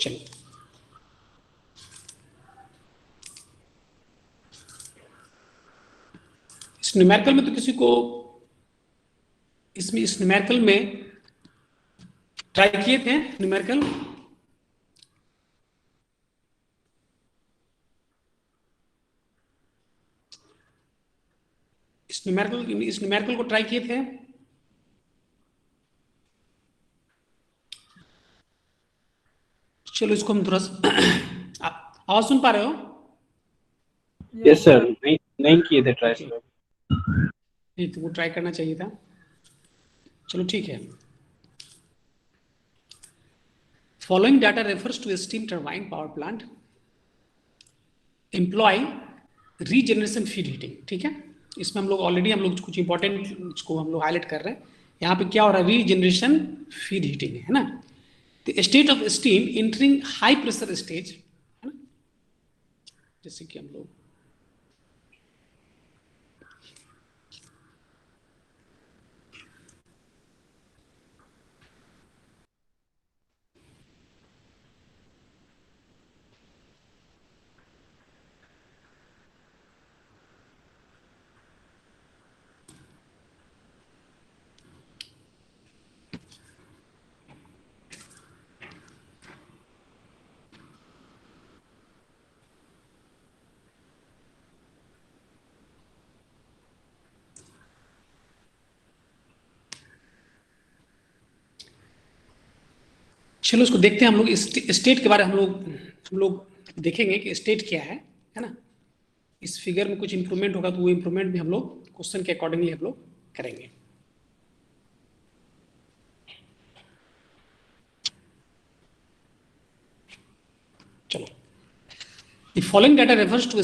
चलो इस न्यूमेरिकल में तो किसी को इसमें इस न्यूमेरिकल में ट्राई किए थे न्यूमेरिकल? इस न्यूमेरिकल को ट्राई किए थे? चलो इसको हम थोड़ा आवाज सुन पा रहे हो? यस सर, नहीं किए थे ट्राई सर। नहीं तो वो ट्राई करना चाहिए था। चलो ठीक है। Following data refers to steam turbine power plant employ regeneration feed heating. ठीक है, इसमें हम लोग कुछ इंपॉर्टेंट इसको हम लोग हाईलाइट कर रहे हैं। यहाँ पे क्या हो रहा है? रीजनरेशन फीड हीटिंग है ना। The state of steam entering high pressure stage है ना, जैसे कि हम लोग चलो इसको देखते हैं। हम लोग स्टेट के बारे में हम लोग देखेंगे कि स्टेट क्या है ना। इस फिगर में कुछ इंप्रूवमेंट होगा तो वो इंप्रूवमेंट भी हम लोग क्वेश्चन के अकॉर्डिंगली हम लोग करेंगे। चलो, the following data refers to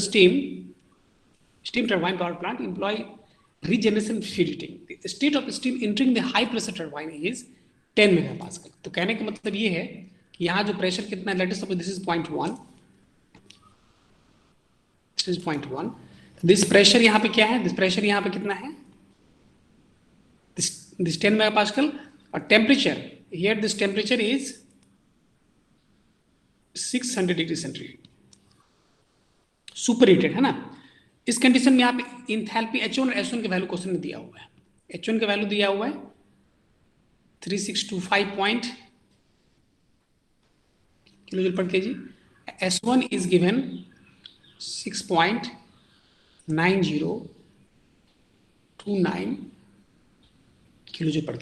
steam turbine power plant employ regeneration feed heating. The state of steam entering the high pressure turbine is 10 megapascal. तो कहने का मतलब ये है कि यहाँ जो प्रेशर कितना है, late us suppose this is 0.1, this is 0.1। This pressure यहाँ पे क्या है? दिस प्रेशर यहाँ पे कितना है? This 10 megapascal। और temperature here, this temperature is 600 degree centigrade, super heated है ना। इस कंडीशन में यहाँ पे इंथैल्पी H1 और S1 के वैल्यू क्वेश्चन में दिया हुआ है। H1 का वैल्यू दिया हुआ है 3625 kilo joule per KG. S1 is given 6.9029 kilo joule per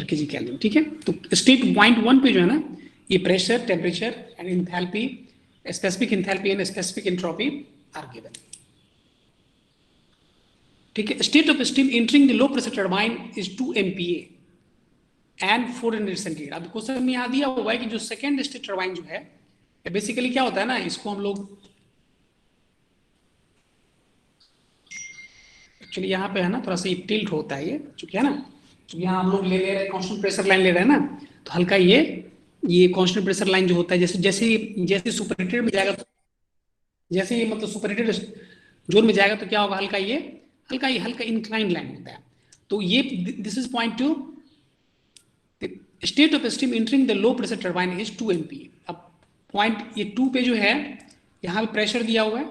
KG calorie. ठीक है, तो स्टेट 0.1 पे जो है ना, ये pressure, temperature and enthalpy, specific enthalpy and specific entropy are given. ठीक है, state of steam entering the low pressure turbine is 2 MPa and 400 centigrade. अब क्वेश्चन में यहाँ दिया हुआ है कि जो सेकेंड स्टेट टरबाइन जो है, बेसिकली क्या होता है ना, इसको हम लोग एक्चुअली यहाँ पे है ना थोड़ा सा ये टिल्ट होता है ये, चूंकि है ना, चूंकि यहाँ हम लोग ले रहे हैं कांस्टेंट प्रेशर लाइन ले रहे हैं ना, तो हल्का ये कांस्टेंट प्रेशर लाइन जो होता है, जैसे जैसे सुपरहीटेड में जाएगा, जैसे ये मतलब सुपरहीटेड जोन में जाएगा तो क्या होगा? हल्का इंक्लाइन लाइन होता है। तो ये this is 0.2। State of steam entering the low pressure turbine is 2 MPa। अब पॉइंट ये 2 पे जो है, यहाँ पे प्रेशर दिया हुआ है,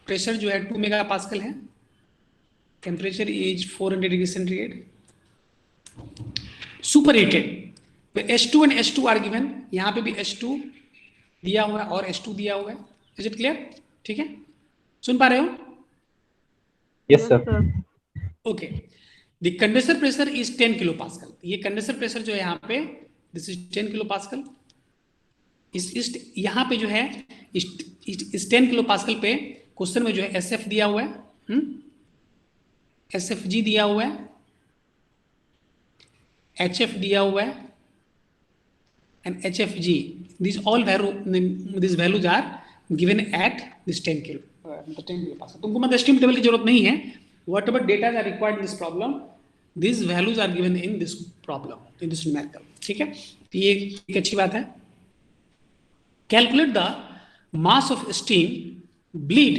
प्रेशर जो है 2 मेगापास्कल है, temperature is 400 degree centigrade, super heated. H2 and H2 are given, यहाँ पे भी H2 दिया हुआ है और H2 दिया हुआ है। Is it clear? ठीक है, सुन पा रहे हो? Yes sir. Okay, the condenser pressure is 10 kilo pascal. ये कंडेंसर प्रेशर जो है यहाँ पे, दिस इज 10 किलो पास्कल। इस यहाँ पे जो है इस 10 किलो पास्कल पे क्वेश्चन में जो है SF दिया हुआ है, SFG दिया हुआ है, HF दिया हुआ है and HFG। This values are given at this 10 kilo pascal. तुमको मतलब स्टीम टेबल की जरूरत नहीं है। Whatever data are required in this problem, these values are given in this problem, in this numerical। ठीक है, तो ये एक अच्छी बात है। Calculate the mass of steam bleed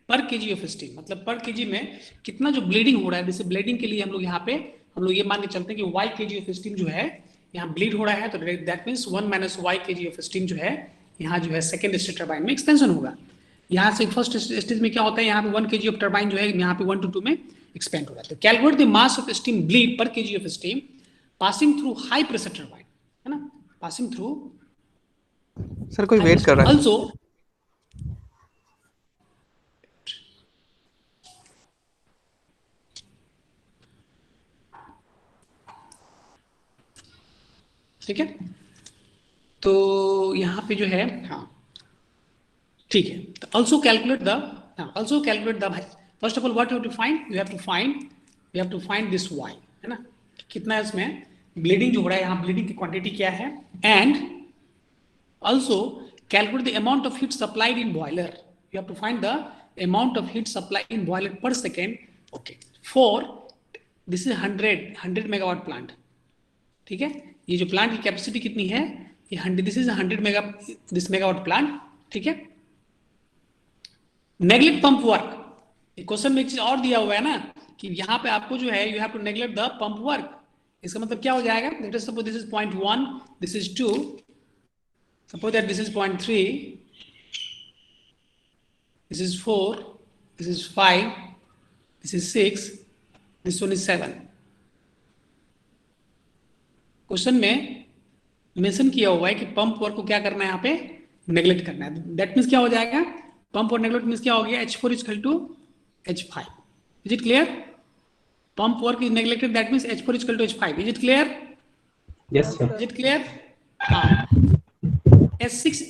per kg of steam। मतलब पर kg में कितना जो ब्लीडिंग हो रहा है, जैसे ब्लीडिंग के लिए हम लोग यहाँ पे हम लोग ये मान के चलते हैं कि y kg of steam जो है यहाँ ब्लीड हो रहा है, तो दैट मीन्स 1 माइनस वाई के जी ऑफ स्टीम जो है यहाँ जो है सेकेंड स्टेज टर्बाइन में एक्सपेंशन होगा। यहाँ से फर्स्ट स्टेज में क्या होता है, यहाँ पे 1 kg ऑफ टर्बाइन जो है यहाँ पे 1 to 2 में एक्सपेंड हो रहा है। तो calculate the mass of steam bleed पर kg of steam passing through high pressure turbine, है ना, पासिंग थ्रू। सर कोई वेट कर रहा है। ऑल्सो ठीक है, तो यहाँ पे जो है, हाँ ठीक है, तो also calculate the first of all what you have to find, you have to find this y, है ना, कितना है इसमें ब्लीडिंग जो हो रहा है, यहाँ ब्लीडिंग की क्वांटिटी क्या है, and also calculate the amount of heat supplied in boiler, you have to find the amount of heat supply in boiler per second, okay, for this is 100 megawatt plant, ठीक है, ये जो plant की capacity कितनी है, ये 100, this is 100 megawatt plant, ठीक है। नेग्लेक्ट पंप वर्क, क्वेश्चन में एक चीज और दिया हुआ है ना कि यहाँ पे आपको जो है you have to neglect the pump work, इसका मतलब क्या हो जाएगा, let us suppose this is 0.1, this is 2, suppose that this is 0.3, this is 4, this is 5, this is 6, this one is 7। Question में मेंशन किया हुआ है कि पंप वर्क को क्या करना है, यहाँ पे नेग्लेक्ट करना है, दैट मीन्स क्या हो जाएगा, पंप और नेग्लेक्ट मीन्स क्या हो गया, H4 is equal to H5, is it clear, pump work is neglected, that means H4 is equal to H5, is it clear, Yes, sir. Is it clear, हाँ, S6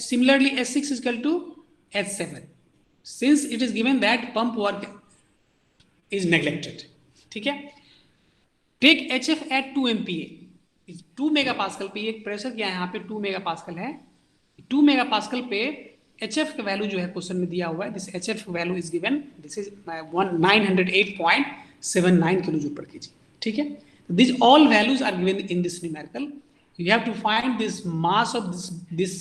similarly S6 is equal to S7 since it is given that pump work is neglected, ठीक है। Take HF at 2 MPa, 2 megapascal पे, एक pressure क्या है यहाँ पे 2 megapascal है, 2 मेगापास्कल पे HF का वैल्यू जो है क्वेश्चन में दिया हुआ है, this HF value is given, this is 908.79 kilo joule per kg, ठीक है। This all values are given in this numerical, you have to find this mass of this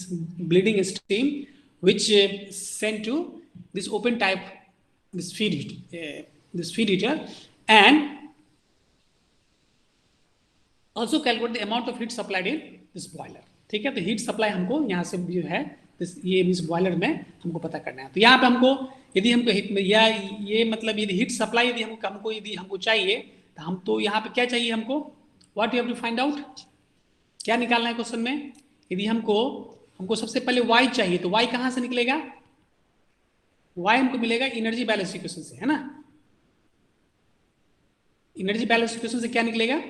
bleeding stream which sent to this open type, this feed heater, and also calculate the amount of heat supplied in this boiler, ठीक है। तो heat supply हमको यहाँ से जो है ये means boiler में हमको पता करना है, तो यहाँ पे हमको यदि हमको या ये मतलब यदि हीट सप्लाई यदि हमको चाहिए, तो हम तो यहाँ पे क्या चाहिए हमको, what you have to find out, क्या निकालना है क्वेश्चन में, यदि हमको सबसे पहले y चाहिए, तो y कहां से निकलेगा, y हमको मिलेगा एनर्जी बैलेंस इक्वेशन से, है ना, एनर्जी बैलेंस इक्वेशन से क्या निकलेगा,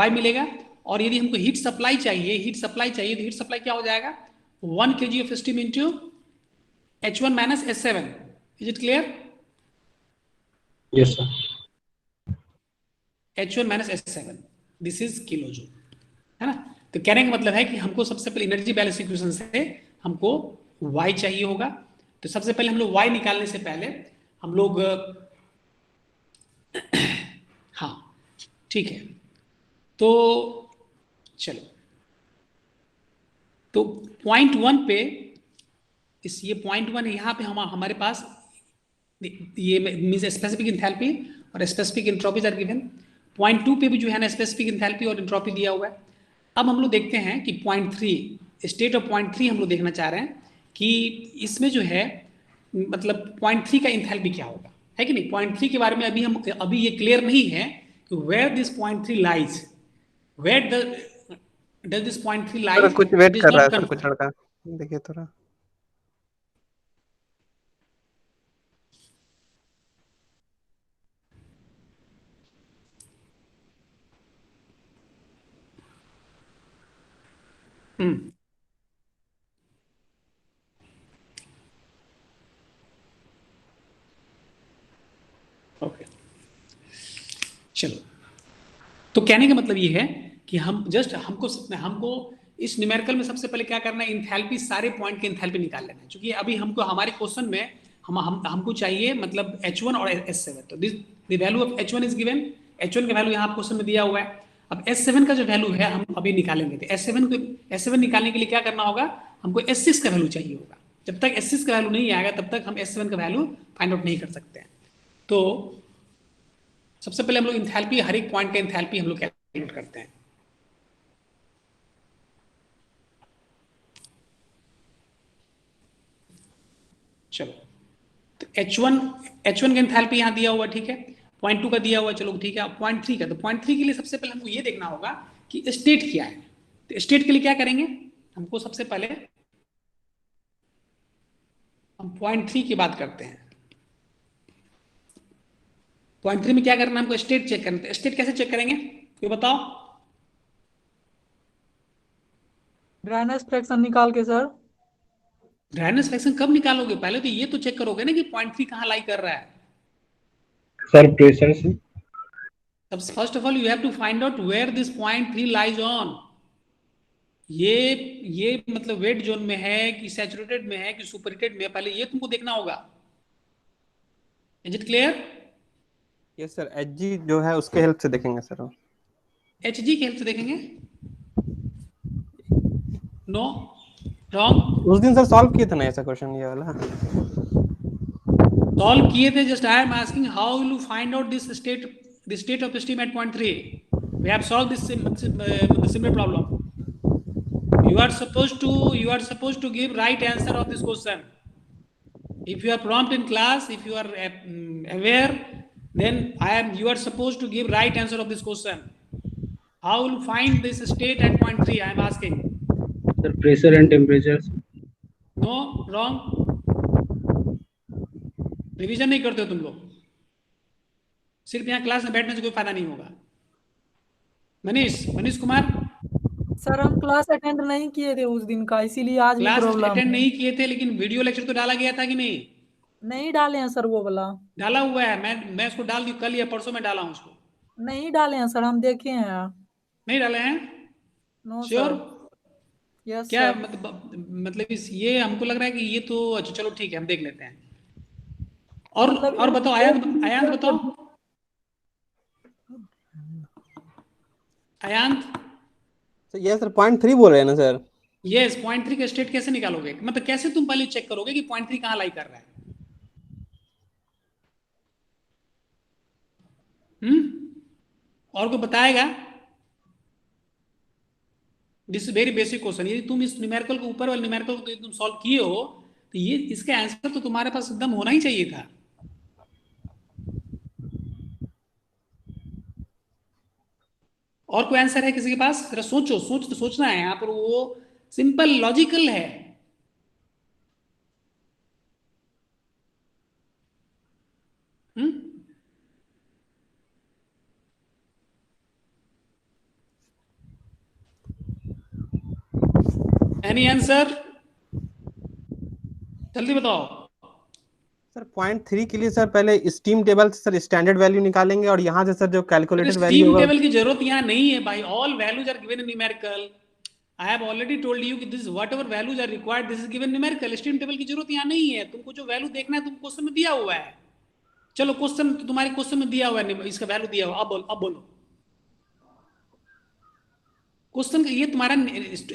y मिलेगा, और यदि हमको हीट सप्लाई चाहिए तो हीट सप्लाई क्या हो जाएगा, 1 kg of steam into H1 minus S7, is it clear, Yes, sir. H1 minus S7, this is kilo joule, है ना। तो कहने का मतलब है कि हमको सबसे पहले एनर्जी बैलेंस इक्वेशन से हमको y चाहिए होगा, तो सबसे पहले हम लोग y निकालने से पहले हम लोग हाँ ठीक है, तो चलो, तो 0.1 पे ये 0.1 यहाँ पे हमारे पास ये मीन्स स्पेसिफिक इंथैल्पी और स्पेसिफिक एंट्रोपीज आर गिवन, 0.2 पे भी जो है ना स्पेसिफिक इंथैल्पी और एंट्रोपी दिया हुआ है। अब हम लोग देखते हैं कि 0.3 स्टेट ऑफ 0.3 हम लोग देखना चाह रहे हैं कि इसमें जो है मतलब 0.3 का इंथैल्पी क्या होगा, है कि नहीं। 0.3 के बारे में अभी ये क्लियर नहीं है कि where this 0.3 lies, where does this 0.3 lies, कुछ वेट कर रहा है सर, कुछ लड़का देखिए थोड़ा, ओके चलो, तो कहने का मतलब ये है कि हम जस्ट हमको इस न्यूमेरिकल में सबसे पहले क्या करना है, इंथैल्पी, सारे पॉइंट के इंथैल्पी निकाल लेना है, क्योंकि अभी हमको हमारे क्वेश्चन में हमको चाहिए मतलब H1 और S7, तो the value of H1 is given, H1 का वैल्यू यहाँ क्वेश्चन में दिया हुआ है। अब S7 का जो वैल्यू है हम अभी निकालेंगे, तो S7 निकालने के लिए क्या करना होगा, हमको S6 का वैल्यू चाहिए होगा, जब तक S6 का वैल्यू नहीं आएगा तब तक हम S7 का वैल्यू फाइंड आउट नहीं कर सकते हैं। तो सबसे पहले हम लोग इंथैल्पी, हर एक पॉइंट का इंथैल्पी हम लोग कैलकुलेट करते हैं। चलो, तो H1 का एंथैल्पी यहाँ दिया हुआ, ठीक है, 0.2 का दिया हुआ, चलो ठीक है। 0.3 का, तो 0.3 के लिए सबसे पहले हमको ये देखना होगा कि स्टेट क्या है। तो स्टेट के लिए क्या करेंगे, हमको सबसे पहले हम 0.3 की बात करते हैं। 0.3 में क्या करना है, हमको स्टेट चेक करना है। स्टेट कैसे चेक करेंगे, कोई बताओ? ड्राइनेस फ्रैक्शन निकाल के सर। ड्राइनेस फ्रैक्शन कब निकालोगे, पहले तो ये तो चेक करोगे ना कि 0.3 कहाँ लाई कर रहा है। सर प्रेशर से। First of all you have to find out where this 0.3 lies on. ये मतलब वेट जोन में है कि सैचुरेटेड में है कि सुपरहीटेड में है, पहले ये तुमको देखना होगा। Is it clear? Yes sir, Hg जो है उसके हेल्प से देखेंगे सर। एचजी की हेल्प से देखेंगे? No, wrong. उस दिन सर सॉल्व किए थे ना ऐसा क्वेश्चन, ये वाला सॉल्व किए थे। Just I am asking how will you find out this state of steam at 0.3? We have solve this similar problem. You are supposed to give right answer of this question. If you are prompt in class, if you are aware, then you are supposed to give right answer of this question. How will you find this state at 0.3? I am asking. Sir, pressure and temperature. No, wrong. Revision नहीं करते हो तुम लोग, सिर्फ यहाँ class में बैठने से कोई फायदा नहीं होगा। मनीष कुमार सर हम क्लास अटेंड नहीं किए थे उस दिन का, इसीलिए आज भी क्लास प्रॉब्लम अटेंड है। नहीं किए थे, लेकिन वीडियो लेक्चर तो डाला गया था कि नहीं? नहीं डाले हैं सर, वो वाला डाला हुआ है। मैं उसको डाल दी, कल या परसों में डाला हूँ उसको। नहीं डाले हैं सर, हम देखे हैं। नहीं डाले हैं? No sure? सर। यस क्या सर। मतलब ये हमको लग रहा है कि ये तो अच्छा, चलो ठीक है, हम देख लेते हैं। और मतलब और बताओ, आयांत बताओ। आयांत ये सर 0.3 बोल रहे हैं ना सर? यस, 0.3 का स्टेट कैसे निकालोगे, मतलब कैसे तुम पहले चेक करोगे कि 0.3 कहाँ लाई कर रहा है? और कोई बताएगा? This is very basic question. यदि तुम इस न्यूमेरिकल को, ऊपर वाले न्यूमेरिकल को तुम सॉल्व किए हो, तो ये इसका आंसर तो तुम्हारे पास एकदम होना ही चाहिए था। और कोई आंसर है किसी के पास? जरा सोचना है यहाँ पर, वो सिंपल लॉजिकल है। Any answer? जल्दी बताओ। सर 0.3 के लिए सर पहले स्टीम टेबल से सर स्टैंडर्ड वैल्यू निकालेंगे और यहाँ से सर जो कैलकुलेटेड वैल्यू स्टीम होगा। टेबल की जरूरत यहाँ नहीं है भाई, all values are given in numerical. I have already told you कि this whatever values are required, this is given numerical. Steam table की जरूरत यहाँ नहीं है। तुमको जो वैल्यू देखना है तुम क्वेश्चन में दिया हुआ है। चलो क्वेश्चन तो तुम्हारे क्वेश्चन में दिया हुआ है, इसका वैल्यू दिया हुआ। अब बोलो क्वेश्चन का, ये तुम्हारा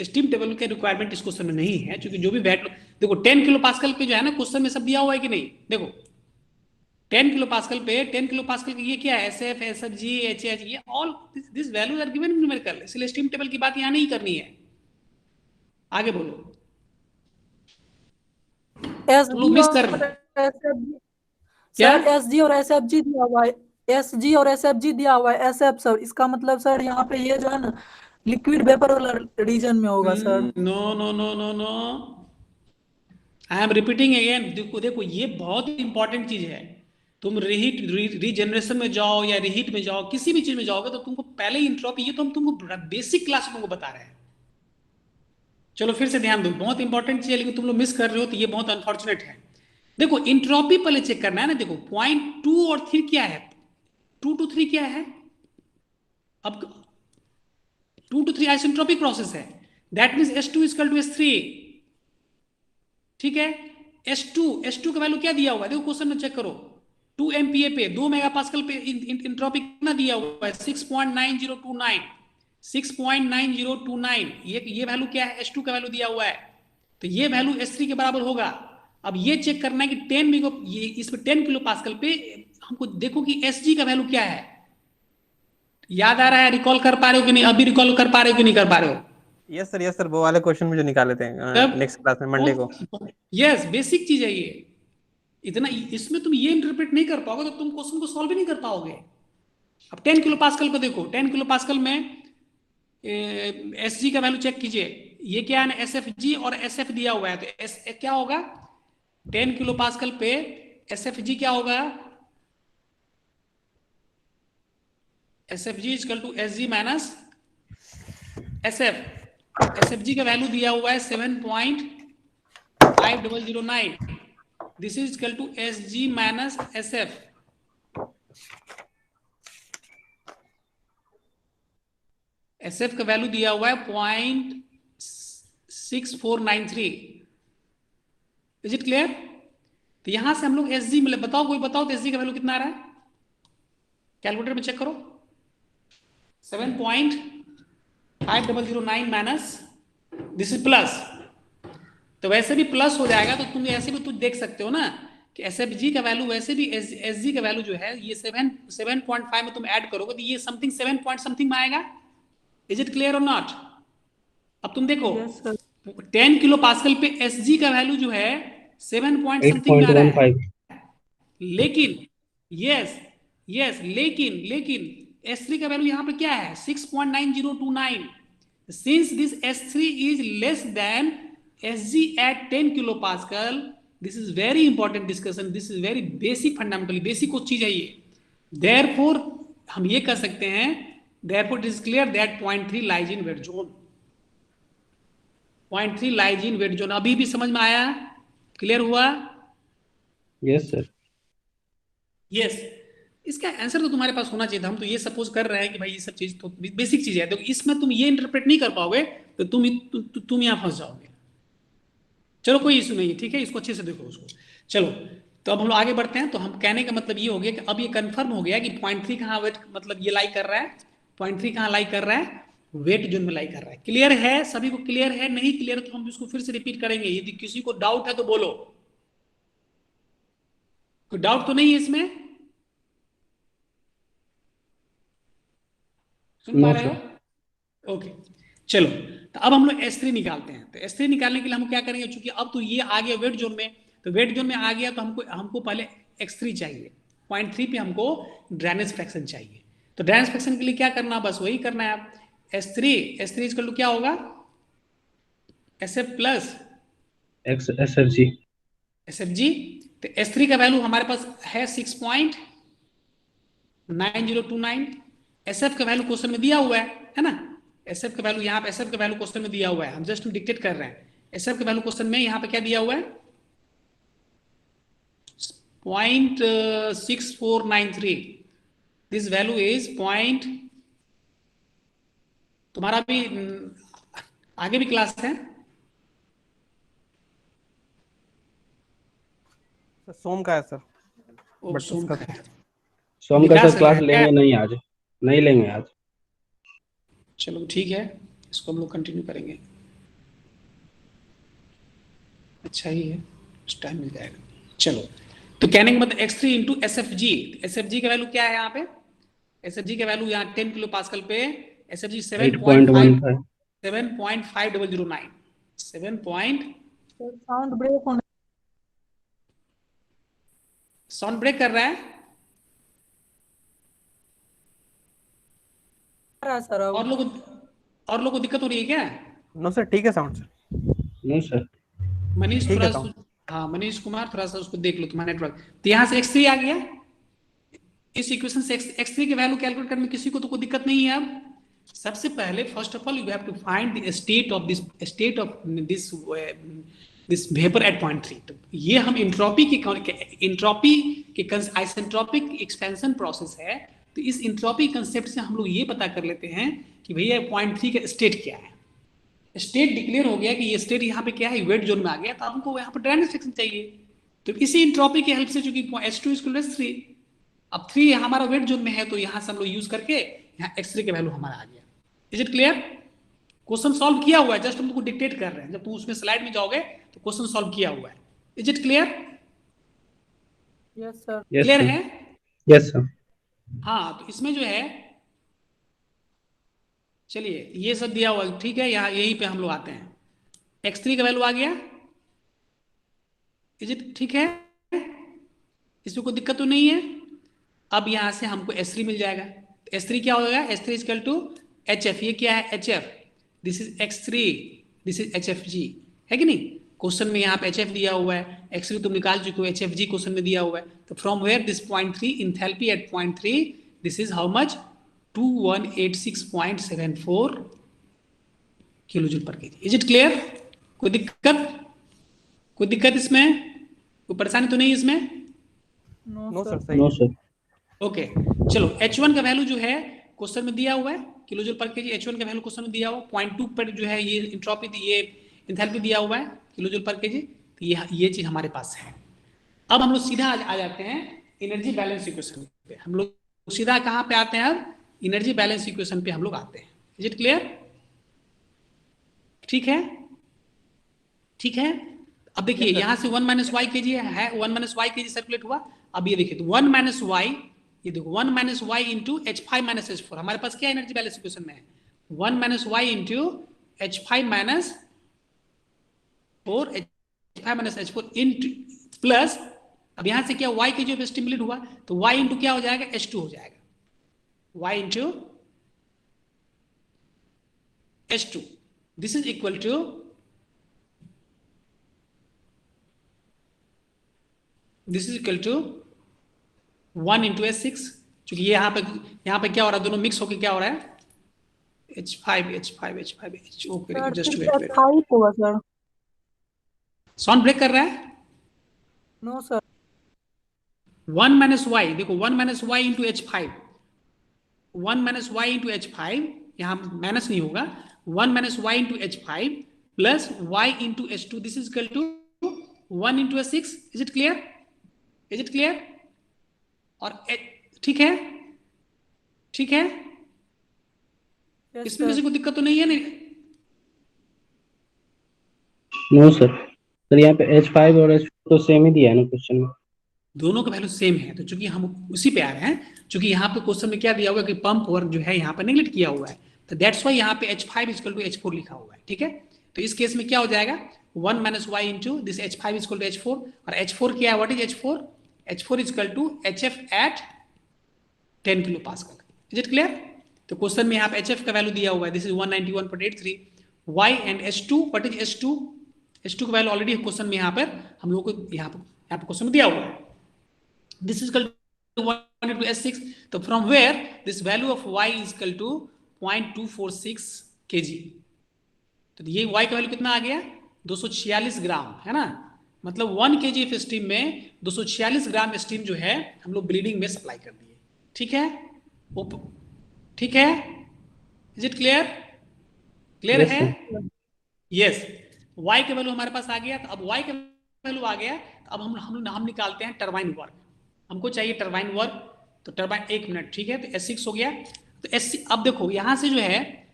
स्टीम टेबल के रिक्वायरमेंट इस क्वेश्चन में नहीं है, क्योंकि जो भी वैल्यू देखो 10 किलो पास्कल पे जो है ना क्वेश्चन में सब दिया हुआ है कि नहीं? देखो 10 किलो पास्कल पे, 10 किलो पास्कल ये क्या है, SF, SFG, HH, ये all this values are given in numerical. इसलिए स्टीम टेबल की बात यहाँ नहीं करनी है। आगे बोलो। मिस कर रहे सर SG और SFG दिया हुआ है। SG और SFG दिया हुआ है। SF सर, इसका मतलब सर यहाँ पे ये जो है ना लिक्विड वेपर वाला रीजन में होगा sir. No no no no no, I am repeating again. देखो ये बहुत इंपॉर्टेंट चीज है। तुम रीजनरेशन में जाओ या रीहीट में जाओ, किसी भी चीज में जाओगे तो तुमको पहले ही इंट्रोपी, ये तो हम तुमको बेसिक क्लास में तुमको बता रहे हैं। चलो फिर से ध्यान दो, बहुत इंपॉर्टेंट चीज है, लेकिन तुम लोग मिस कर रहे हो, तो ये बहुत अनफॉर्चुनेट है। देखो इंट्रोपी पहले चेक करना है ना। देखो 0.2 और 3 क्या है, 2 to 3 क्या है? अब 2 to 3 आइसेंट्रोपिक प्रोसेस है। That means H2 equal to H3। ठीक है, H2 का वैल्यू क्या दिया हुआ है? देखो क्वेश्चन में चेक करो, 2 MPa पे 2 मेगापास्कल पे इंट्रोपी कितना दिया हुआ है? 6.9029। 6.9029 ये वैल्यू क्या है? H2 का वैल्यू दिया हुआ है, तो ये वैल्यू H3 के बराबर होगा। अब ये चेक करना है कि 10 किलो पास्कल पे हमको देखो कि Sg का वैल्यू क्या है। याद आ रहा है? रिकॉल कर पा रहे हो कि नहीं? अभी रिकॉल कर पा रहे हो कि नहीं कर पा रहे हो? यस सर, वो वाले क्वेश्चन में जो निकाले थे नेक्स्ट क्लास में मंडे को। यस, बेसिक चीज है ये। इतना इसमें तुम ये इंटरप्रेट नहीं कर पाओगे तो तुम क्वेश्चन को सॉल्व भी नहीं कर पाओगे। अब 10 किलो पास्कल पे देखो, 10 किलो पास्कल में एस जी का वैल्यू चेक कीजिए, ये क्या है, एस एफ जी और एस एफ दिया हुआ है, तो एस क्या होगा 10 किलो पास्कल पे एस एफ जी क्या होगा, S F G equal to S G minus S F. S F G का वैल्यू दिया हुआ है 7.5009, this is equal to S G minus S F. S F का वैल्यू दिया हुआ है 0.6493, इज इट क्लियर? तो यहां से हम लोग एस जी मिले, बताओ कोई बताओ तो एस जी का वैल्यू कितना आ रहा है, कैलकुलेटर में चेक करो। 7.5009 माइनस दिस इज प्लस, तो वैसे भी प्लस हो जाएगा, तो तुम ऐसे भी तुम देख सकते हो ना कि एस एफ जी का वैल्यू वैसे भी एस जी का वैल्यू जो है ये 7.5 में तुम ऐड करोगे तो ये समथिंग 7 पॉइंट समथिंग में आएगा। इज इट क्लियर और नॉट? अब तुम देखो Yes, sir. 10 किलो पास्कल पे एस जी का वैल्यू जो है 7 पॉइंट समथिंग में आ रहा है, 8.15। लेकिन यस लेकिन S3 का वैल्यू यहां पे क्या है 6.9029। Since this S3 is less than SG at 10 kilo pascal, this is very important discussion, this is very basic fundamentally basic कुछ चीज है ये। देयरफॉर हम ये कह सकते हैं, therefore it is clear that 0.3 lies in wet zone, 0.3 lies in wet zone. अभी भी समझ में आया, क्लियर हुआ? Yes sir. यस इसका आंसर तो तुम्हारे पास होना चाहिए था। हम तो ये सपोज कर रहे हैं कि भाई ये सब चीज तो बेसिक चीज है, तो इसमें तुम ये इंटरप्रेट नहीं कर पाओगे तो तुम यहां फंस जाओगे। चलो कोई इशू नहीं है, ठीक है, इसको अच्छे से देखो उसको। चलो तो अब हम लोग आगे बढ़ते हैं। तो हम कहने का मतलब ये हो गया कि अब ये कंफर्म हो गया कि 0.3 कहाँ वेट मतलब ये लाई कर रहा है, 0.3 कहाँ लाई कर रहा है, वेट जोन में लाई कर रहा है। क्लियर है सभी को? क्लियर है? नहीं क्लियर तो हम इसको फिर से रिपीट करेंगे, यदि किसी को डाउट है तो बोलो। कोई डाउट तो नहीं है इसमें? सुन पा नो रहे सर। हो? ओके चलो, तो अब हम लोग S3 निकालते हैं। तो S3 निकालने के लिए हम क्या करेंगे, चूंकि अब तो ये आ गया वेट जोन में, तो वेट जोन में आ गया तो हमको पहले X3 चाहिए, 0.3 पे हमको ड्रेनेज फ्रैक्शन चाहिए। तो ड्रेनेज फ्रैक्शन के लिए क्या करना, बस वही करना है आप, S3 इक्वल टू क्या होगा, SF प्लस SFG। SFG। तो S3 का वैल्यू हमारे पास है 6.9029, SF का वैल्यू क्वेश्चन में दिया हुआ है ना, SF का वैल्यू यहाँ पे SF का वैल्यू क्वेश्चन में दिया हुआ है, हम जस्ट डिक्टेट कर रहे हैं। SF का वैल्यू क्वेश्चन में यहाँ पे क्या दिया हुआ है 0.6493, दिस वैल्यू इज पॉइंट, तुम्हारा भी आगे भी क्लास है सोम का है सर, बट सोम उसका का है। सोम का विकास सर क्लास है क्या? लेंगे नहीं आज, नहीं लेंगे आज। चलो ठीक है, इसको हम लोग कंटिन्यू करेंगे, अच्छा ही है, उस टाइम मिल जाएगा। चलो तो कहने का मतलब x3 इंटू एस एफ जी, एस एफ जी का वैल्यू क्या है यहाँ पे, एस एफ जी का वैल्यू यहाँ 10 किलो पास्कल पे S F G 8.15। 7.5009 7 point, sound break होने साउंड ब्रेक कर रहा है रहा है सर। और लोगों को दिक्कत हो रही है क्या? नो सर, ठीक है sound sir, no sir. Manish ठीक थोड़ा है साउंड। हाँ मनीष कुमार थोड़ा सा उसको देख लो तुम्हारा नेटवर्क। तो यहाँ से x3 आ गया, इस इक्वेशन से x3 के वैल्यू कैलकुलेट करने में किसी को तो कोई दिक्कत नहीं है। अब सबसे पहले first of all you have to find the state of this vapour at 0.3। तो ये हम इंट्रोपी के आइसेंट्रोपिक एक्सपेंशन प्रोसेस है, तो इस इंट्रोपी कंसेप्ट से हम लोग ये पता कर लेते हैं कि भैया 0.3 का स्टेट क्या है। स्टेट डिक्लेयर हो गया कि ये स्टेट यहाँ पे क्या है, वेट जोन में आ गया, तो हमको यहाँ पे ड्रेनेज फ्रैक्शन चाहिए। तो इसी इंट्रोपी की हेल्प से चूंकि H2 = 3, अब 3 हमारा वेट जोन में है, तो यहाँ से हम लोग यूज करके यहाँ x3 का वैल्यू हमारा आ गया। Is it clear? Question solve किया हुआ है, जस्ट हम तुमको डिक्टेट कर रहे हैं, जब तुम उसमें स्लाइड में जाओगे तो क्वेश्चन सॉल्व किया हुआ है। Is it clear? Yes sir. Clear है? Yes sir. हाँ तो इसमें जो है, चलिए ये सब दिया हुआ ठीक है, यहाँ यहीं पे हम लोग आते हैं, x3 का वैल्यू आ गया, इज इट ठीक है? इसमें कोई दिक्कत तो नहीं है। अब यहाँ से हमको S3 मिल जाएगा। S3 क्या होगा? S3 equal to HF। ये क्या है? HF। This is X3, this is HFG, है कि नहीं? क्वेश्चन में यहाँ पे HF दिया हुआ है, X3 तुम निकाल चुके हो, HFG क्वेश्चन में दिया हुआ है। तो from where this 0.3 enthalpy at 0.3, this is how much? 2186.74 kilo joule per kg. Is it clear? कोई दिक्कत? कोई दिक्कत इसमें? कोई परेशानी तो नहीं इसमें? नो सर, सही नो है। सर। ओके चलो, H1 का वैल्यू जो है क्वेश्चन में दिया हुआ है, kilo joule per KG. H1 का वैल्यू क्वेश्चन में दिया हुआ 0.2 पर जो है ये इंट्रोपी, ये इंथैल्पी दिया हुआ है किलो जूल पर केजी। तो ये चीज हमारे पास है। अब हम लोग सीधा आ जाते हैं एनर्जी बैलेंस इक्वेशन पे। हम लोग सीधा कहाँ पे आते हैं? अब एनर्जी बैलेंस इक्वेशन पे हम लोग आते हैं। Is it clear? ठीक है, ठीक है। अब देखिए यहां से 1 माइनस वाई के जी है, 1 माइनस वाई के जी सर्कुलेट हुआ। अब ये देखिए तो 1 माइनस वाई, ये देखो 1 minus y into H5 minus H4। हमारे पास क्या एनर्जी बैलेंस इक्वेशन में है? 1 minus y into H5 minus 4, H5 minus H4 into plus, अब यहां से क्या y के जो स्टिमुलेट हुआ तो y इंटू क्या हो जाएगा? H2 हो जाएगा, y into H2। This is equal to this is equal to 1 into S6। चूंकि ये यहाँ पे क्या हो रहा है? दोनों मिक्स होकर क्या हो रहा है? H5 H5 H5 H। Okay just wait, होगा सर। साउंड ब्रेक कर रहा है। No sir. 1 माइनस वाई, देखो 1 minus y into H5, 1 minus y into H5, यहाँ माइनस नहीं होगा। 1 minus y into H5 plus y into H2, this is equal to 1 into S6। Is it clear? Is it clear? और ठीक है, ठीक है। Yes, इसमें sir. किसी को दिक्कत तो नहीं है? नहीं, नो सर। सर यहाँ पे H5 और H4 तो सेम ही दिया है ना क्वेश्चन में। दोनों का वैल्यू सेम है। तो चूंकि हम उसी पे आ रहे हैं, चूंकि यहाँ पे क्वेश्चन में क्या दिया हुआ है कि पंप वर्क जो है यहाँ पे नेगलेक्ट किया हुआ है, तो दैट्स वाई यहाँ पे H5 इक्वल टू H4 लिखा हुआ है। ठीक है, तो इस केस में क्या हो जाएगा? 1 minus y into this H5 equal to H4, और H4 क्या है? What is H4? H4 equal to HF at 10 kilo pascal. Is it clear? तो क्वेश्चन में यहाँ पे HF का वैल्यू दिया हुआ है, this is 191.83। Y and H2, what is H2? H2 का वैल्यू ऑलरेडी क्वेश्चन में यहाँ पर हम लोग को यहाँ पे क्वेश्चन में दिया हुआ है। This is equal to 1 into S6. तो from where this value of Y is equal to 0.246 kg। तो ये Y का वैल्यू कितना आ गया? 246 ग्राम, है ना? मतलब 1 kg ऑफ स्टीम में 246 ग्राम स्टीम जो है हम लोग ब्लीडिंग में सप्लाई कर दिए। ठीक है, ठीक है। Is it clear? क्लियर है? यस। Y का वैल्यू हमारे पास आ गया। तो अब Y का वैल्यू आ गया, तो अब हम निकालते हैं टरबाइन वर्क। हमको चाहिए टरबाइन वर्क। तो टरबाइन, 1 मिनट, ठीक है। तो S6 हो गया। तो S6, अब देखो यहां से जो है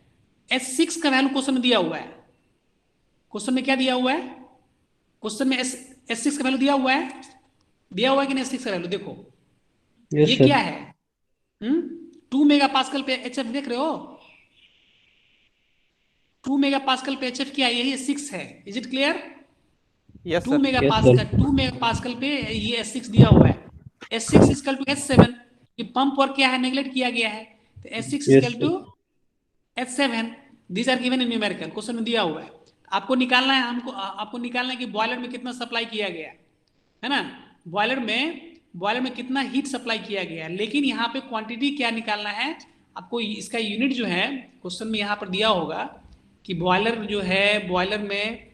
S6 का वैल्यू क्वेश्चन में दिया हुआ है। क्वेश्चन में क्या दिया हुआ है? क्वेश्चन में S6 का वैल्यू दिया हुआ है, दिया हुआ है कि नहीं? S6 का वैल्यू देखो, ये क्या है? 2 मेगा पास्कल पे HF देख रहे हो? 2 मेगा पास्कल पे HF क्या है? यही S6 है। Is it clear? 2 mega pascal पे ये S6 दिया हुआ है। S6 equal to H7। ये पंप वर्क क्या है? नेगलेक्ट किया गया है। तो S6 equal to H7। These are given in numerical, question में दिया हुआ है। आपको निकालना है, आपको निकालना है कि बॉयलर में कितना सप्लाई किया गया है ना? बॉयलर में कितना हीट सप्लाई किया गया है। लेकिन यहाँ पे क्वांटिटी क्या निकालना है आपको? इसका यूनिट जो है क्वेश्चन में यहाँ पर दिया होगा कि बॉयलर जो है, बॉयलर में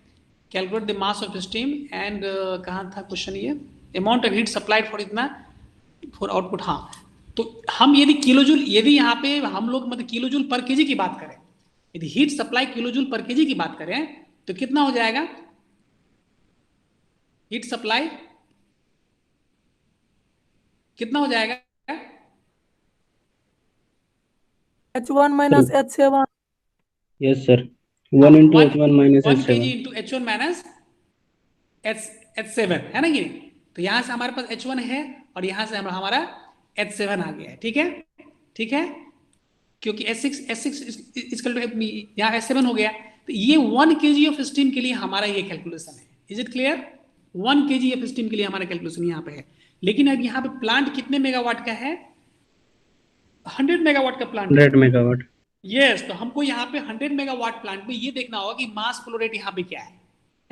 calculate the mass of steam and कहाँ था क्वेश्चन? ये amount of heat supplied for इतना फॉर आउटपुट। हाँ, तो हम यदि किलोजूल, यदि यहाँ पे हम लोग मतलब किलोजूल पर केजी की बात करें, यदि हीट सप्लाई किलोजूल पर केजी की बात करें तो कितना हो जाएगा? हीट सप्लाई कितना हो जाएगा? H1 minus H7। Yes sir, 1 into H1 minus 1 H7 kg into H1 minus H7, है ना? ये तो यहां से हमारे पास H1 है और यहां से हमारा H7 आ गया है। ठीक है, ठीक है, क्योंकि S6 इक्वल टू यहाँ S7 हो गया। तो ये 1 kg ऑफ स्टीम के लिए हमारा ये कैलकुलेशन है। Is it clear? 1 kg steam के लिए हमारा कैलकुलेशन यहाँ पे है। लेकिन अब यहाँ पे प्लांट कितने मेगावाट का है? 100 मेगावाट का प्लांट 100 मेगावाट। यस, तो हमको यहाँ पे 100 मेगावाट प्लांट में ये देखना होगा कि मास फ्लो रेट यहाँ पे क्या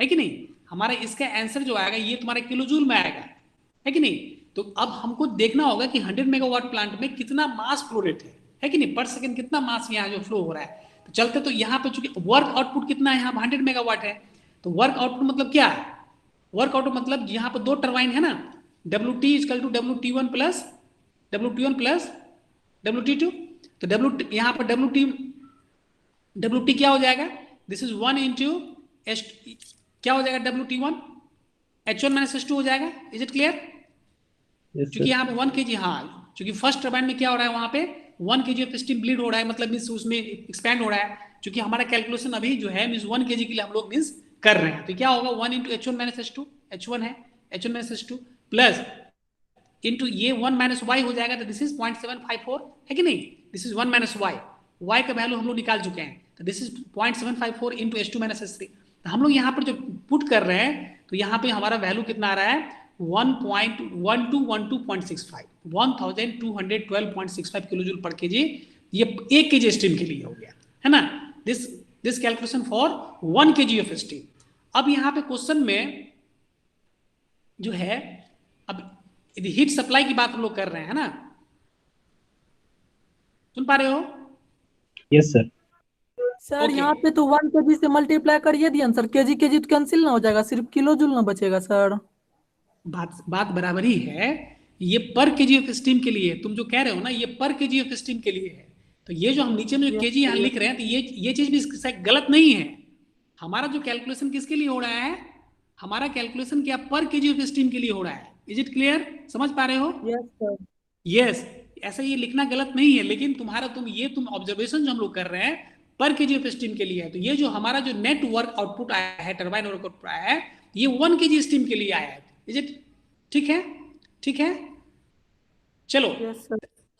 है कि नहीं? हमारा इसका आंसर जो आएगा ये तुम्हारा किलो जूल में आएगा, है कि नहीं? तो अब हमको देखना होगा कि 100 मेगावाट प्लांट में कितना मास फ्लो रेट है कि नहीं? पर सेकंड कितना मास यहाँ जो फ्लो हो रहा है। तो चलते तो यहाँ पे चूंकि वर्क आउटपुट कितना है यहाँ 100 मेगावाट है, तो वर्क आउटपुट मतलब क्या है? वर्क आउटपुट मतलब यहाँ पे 2 टरबाइन है ना, WT equal to WT1 plus WT2। तो यहाँ पर WT क्या हो जाएगा? दिस इज 1 इंटू एच, क्या हो जाएगा? WT1 H1 माइनस H2 हो जाएगा। Is it clear? क्योंकि यहाँ पे 1 kg, हाँ, क्योंकि फर्स्ट टरबाइन में क्या हो रहा है, वहां पे 1 kg ऑफ स्टीम ब्लीड हो रहा है, मतलब मीन्स उसमें एक्सपैंड हो रहा है। क्योंकि हमारा कैलकुलेशन अभी जो है मीन्स 1 kg के लिए हम लोग मीन्स कर रहे हैं, तो क्या होगा 1 into H1 minus H2, H1 है, H1 minus H2 plus into ये 1 माइनस वाई हो जाएगा, तो दिस इज 0.754 है कि नहीं? दिस इज 1 माइनस वाई का वैल्यू हम लोग निकाल चुके हैं, तो this is 0.754 into H2 minus H3। तो हम लोग यहाँ पर जो पुट कर रहे हैं तो यहाँ पे हमारा वैल्यू कितना आ रहा है? 1212.65 1212.65 किलो जूल पर केजी। ये 1 kg स्टीम के लिए हो गया, है ना? This calculation for 1 kg of steam. अब यहाँ पे क्वेश्चन में जो है, अब हीट सप्लाई की बात हम लोग कर रहे हैं ना, सुन पा रहे हो? Yes sir. सर यहाँ पे तो 1 kg से मल्टीप्लाई करिए दिया सर, केजी केजी तो कैंसिल ना हो जाएगा, सिर्फ किलो जूल ना बचेगा सर। बात बराबर ही है, ये पर केजी ऑफ स्टीम के लिए तुम जो कह रहे हो ना, ये पर केजी ऑफ स्टीम के लिए है। तो ये जो हम नीचे में जो केजी यहाँ लिख रहे हैं, तो ये चीज भी गलत नहीं है। हमारा जो कैलकुलेशन किसके लिए हो रहा है? हमारा कैलकुलेशन क्या पर केजी ऑफ स्टीम के लिए हो रहा है। Is it clear? समझ पा रहे हो? Yes sir. यस, ऐसा ये लिखना गलत नहीं है, लेकिन तुम ऑब्जर्वेशन जो हम लोग कर रहे हैं पर केजी ऑफ स्टीम के लिए है। तो ये जो हमारा जो नेट वर्क आउटपुट आया है, टरबाइन वर्क आउटपुट आया है, ये 1 kg स्टीम के लिए आया है। Is it? ठीक है, ठीक है, चलो।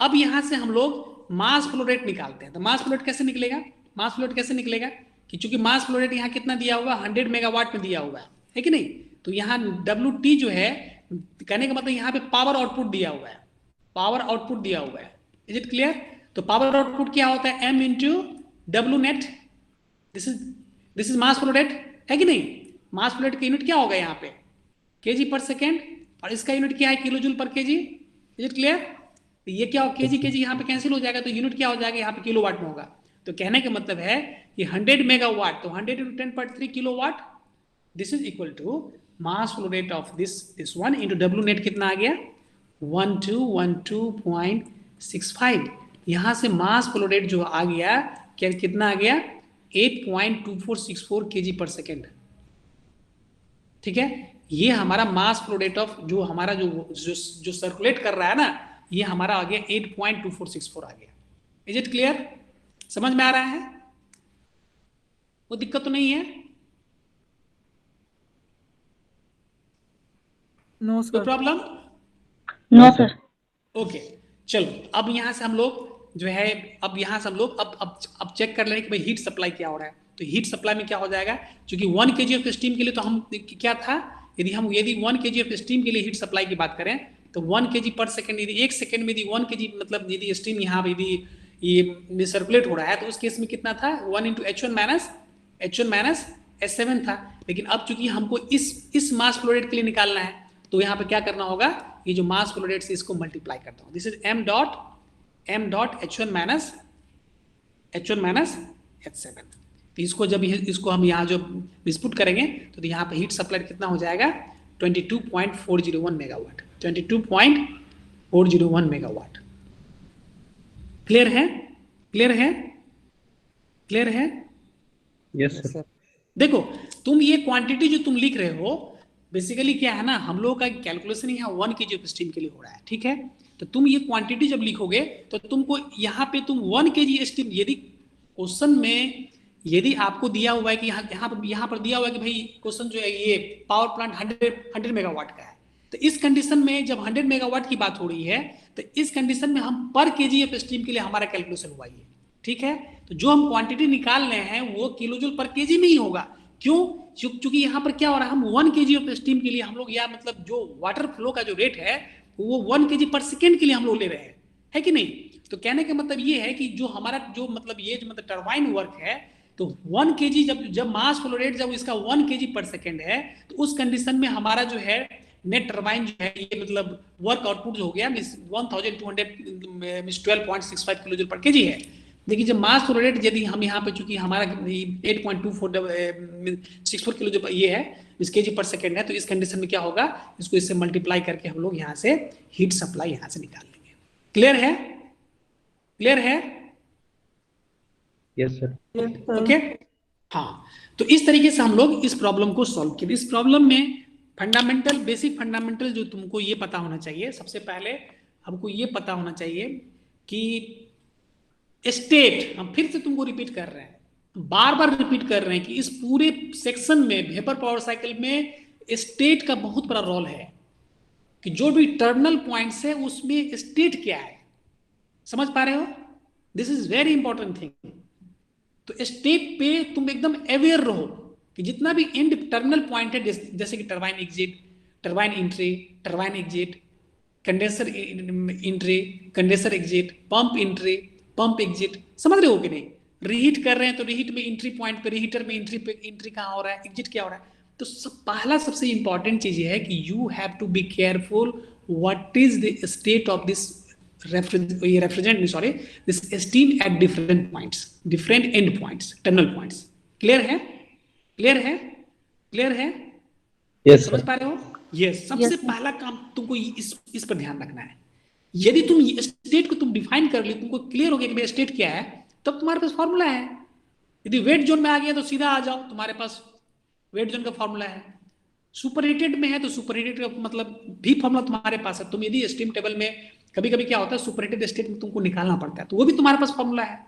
अब यहां से हम लोग मास फ्लो रेट निकालते हैं। तो मास फ्लो रेट कैसे निकलेगा? मास फ्लो रेट कैसे निकलेगा कि चूंकि मास फ्लो रेट यहाँ कितना दिया हुआ, 100 मेगावाट में दिया हुआ है कि नहीं? तो यहाँ WT जो है, कहने का मतलब यहाँ पे पावर आउटपुट दिया हुआ है, पावर आउटपुट दिया हुआ है। Is it clear? तो पावर आउटपुट क्या होता है? M into W net. This is mass flow rate, है कि नहीं? मास फ्लो रेट का यूनिट क्या होगा यहाँ पे? केजी पर सेकेंड, और इसका यूनिट क्या है? Kilo joule per kg. Is it clear? तो ये क्या हो, केजी यहाँ पे कैंसिल हो जाएगा, तो यूनिट क्या हो जाएगा यहाँ पे? किलोवाट में होगा। तो कहने का मतलब है कि 100 मेगावाट, तो 100 into 10.3 kilowatt, this is equal to mass flow rate of this one into W net कितना आ गया? 1212.65। यहां से मास फ्लो रेट जो आ गया, क्या कितना आ गया? 8.2464 kg पर सेकेंड। ठीक है, ये हमारा मास फ्लो रेट ऑफ जो हमारा जो सर्कुलेट कर रहा है ना, ये हमारा आ गया 8.2464 आ गया। Is it clear? समझ में आ रहा है? वो दिक्कत तो नहीं है? No sir. Problem? No sir. Okay, चलो। अब यहां से हम लोग जो है, अब यहां से हम लोग अब चेक कर लेंगे कि भाई हीट सप्लाई क्या हो रहा है। तो हीट सप्लाई में क्या हो जाएगा, क्योंकि 1 kg ऑफ स्टीम के लिए तो हम क्या था, यदि 1 kg ऑफ स्टीम के लिए हीट सप्लाई की बात करें तो 1 kg पर सेकंड, यदि 1 सेकंड में यदि 1 kg मतलब यदि स्टीम यहाँ यदि ये सर्कुलेट हो रहा है, तो उस केस में कितना था? 1 इंटू H1 माइनस H7 था। लेकिन अब चूंकि हमको इस मास फ्लो रेट के लिए निकालना है, तो यहाँ पे क्या करना होगा, ये जो मास फ्लो रेट से इसको मल्टीप्लाई करता हूँ। This is m dot H1 minus H7। तो इसको जब इसको हम यहाँ जो डिस्प्यूट करेंगे तो यहाँ पे हीट सप्लाई कितना हो जाएगा? 22.401 मेगावाट। 22.401 मेगावाट। क्लियर है? क्लियर है? क्लियर है? Yes sir. देखो, तुम ये क्वांटिटी जो तुम लिख रहे हो, बेसिकली क्या है ना, हम लोगों का कैलकुलेशन यहाँ 1 kg ऑफ स्टीम के लिए हो रहा है। ठीक है, तो तुम ये क्वांटिटी जब लिखोगे तो तुमको यहाँ पे तुम 1 kg स्टीम, यदि क्वेश्चन में यदि आपको दिया हुआ है कि यहाँ पर दिया हुआ है कि भाई क्वेश्चन जो है ये पावर प्लांट 100 मेगावाट का है, तो इस कंडीशन में जब 100 मेगावाट की बात हो रही है, तो इस कंडीशन में हम पर केजी ऑफ स्टीम के लिए हमारा कैलकुलेशन हुआ है। ठीक है, तो जो हम क्वांटिटी निकाल रहे हैं वो किलो जूल पर केजी में ही होगा, क्यों? क्योंकि यहाँ पर क्या हो रहा है, हम 1 kg ऑफ स्टीम के लिए हम लोग, या मतलब जो वाटर फ्लो का जो रेट है वो 1 kg पर सेकेंड के लिए हम लोग ले रहे हैं, है कि नहीं? तो कहने का मतलब ये है कि जो हमारा जो मतलब ये जो मतलब टरबाइन वर्क है, तो 1 kg जब मास फ्लो रेट जब इसका 1 kg पर सेकेंड है, तो उस कंडीशन में हमारा जो है नेट टरबाइन जो है ये मतलब वर्क आउटपुट जो हो गया 1265 किलो जूल पर केजी है। देखिए जब मास फ्लो रेट यदि हम यहाँ पे चूंकि हमारा 8.2464 किलो जो ये है इस केजी पर सेकेंड है, तो इस कंडीशन में क्या होगा, इसको इससे मल्टीप्लाई करके हम लोग यहाँ से हीट सप्लाई यहाँ से निकाल लेंगे। क्लियर है? क्लियर है? Yes sir. ओके हाँ, तो इस तरीके से हम लोग इस प्रॉब्लम को सॉल्व किए। इस प्रॉब्लम में फंडामेंटल बेसिक फंडामेंटल जो तुमको ये पता होना चाहिए, सबसे पहले हमको ये पता होना चाहिए कि स्टेट, हम फिर से तुमको रिपीट कर रहे हैं, बार बार रिपीट कर रहे हैं कि इस पूरे सेक्शन में वेपर पावर साइकिल में स्टेट का बहुत बड़ा रोल है कि जो भी टर्मिनल पॉइंट्स है उसमें स्टेट क्या है, समझ पा रहे हो? This is very important thing. तो स्टेट पे तुम एकदम अवेयर रहो कि जितना भी एंड टर्मिनल पॉइंट है, जैसे कि turbine exit, turbine entry, turbine exit, condenser entry, condenser exit, pump entry, pump exit, समझ रहे हो कि नहीं? रीहीट कर रहे हैं तो रीहीट में एंट्री पॉइंट पे, रीहीटर में एंट्री कहाँ हो रहा है, एग्जिट क्या हो रहा है। तो पहला सबसे इंपॉर्टेंट चीज है कि you have to be careful what is the state of this this steam at different points, different end points, terminal points. Clear है? क्लियर है? क्लियर है? यस समझ पा रहे हो? यस। सबसे पहला काम तुमको इस पर ध्यान रखना है। यदि तुम स्टेट को तुम डिफाइन कर ली, तुमको क्लियर हो गया कि मेरा स्टेट क्या है, तब तुम्हारे पास फॉर्मूला है। यदि वेट जोन में आ गया तो सीधा आ जाओ, तुम्हारे पास वेट जोन का फॉर्मूला है। सुपर हीटेड में है तो सुपर हीटेड का मतलब भी फॉर्मूला तुम्हारे पास है। तुम यदि स्टीम टेबल में कभी कभी क्या होता है सुपर हीटेड स्टेट में तुमको निकालना पड़ता है, तो वो भी तुम्हारे पास फॉर्मूला है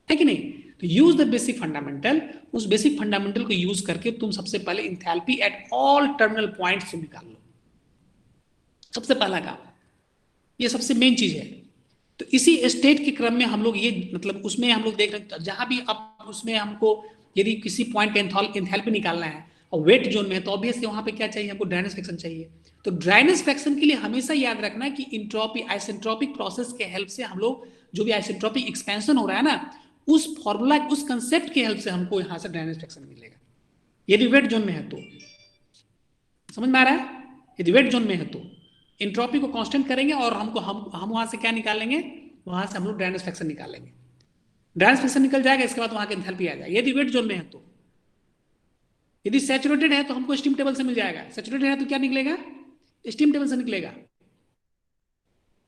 कि नहीं? तो यूज द बेसिक फंडामेंटल, उस बेसिक फंडामेंटल को यूज करके तुम सबसे पहले enthalpy at all terminal points तुम निकाल लो। सबसे पहला काम, ये सबसे मेन चीज है। तो इसी स्टेट के क्रम में हम लोग ये मतलब उसमें हम लोग देख रहे हैं जहां भी अब उसमें हमको यदि किसी पॉइंट पे इंथैल्पी निकालना है और वेट जोन में है, तो ऑब्वियसली वहां पे क्या चाहिए, हमको ड्राइनेस फ्रैक्शन चाहिए। तो ड्राइनेस फ्रैक्शन के लिए हमेशा याद रखना कि इंट्रोपी आइसेंट्रोपिक प्रोसेस के हेल्प से हम लोग जो भी आइसेंट्रोपिक एक्सपेंशन हो रहा है ना, उस फॉर्मूला उस कंसेप्ट के हेल्प से हमको यहां से ड्राइनेस फ्रैक्शन मिलेगा यदि वेट जोन में है तो। समझ में आ रहा है? यदि वेट जोन में है तो इंट्रोपी को कांस्टेंट करेंगे और हमको हम वहां से क्या निकालेंगे, वहां से हम लोग ड्राइनेस फ्रैक्शन निकालेंगे। ड्राइनेस फ्रैक्शन निकल जाएगा, इसके बाद वहां की एंथैल्पी आ जाएगा यदि वेट जोन में है तो। यदि सैचुरेटेड है तो हमको स्टीम टेबल से मिल जाएगा। सैचुरेटेड है तो क्या निकलेगा, स्टीम टेबल से निकलेगा।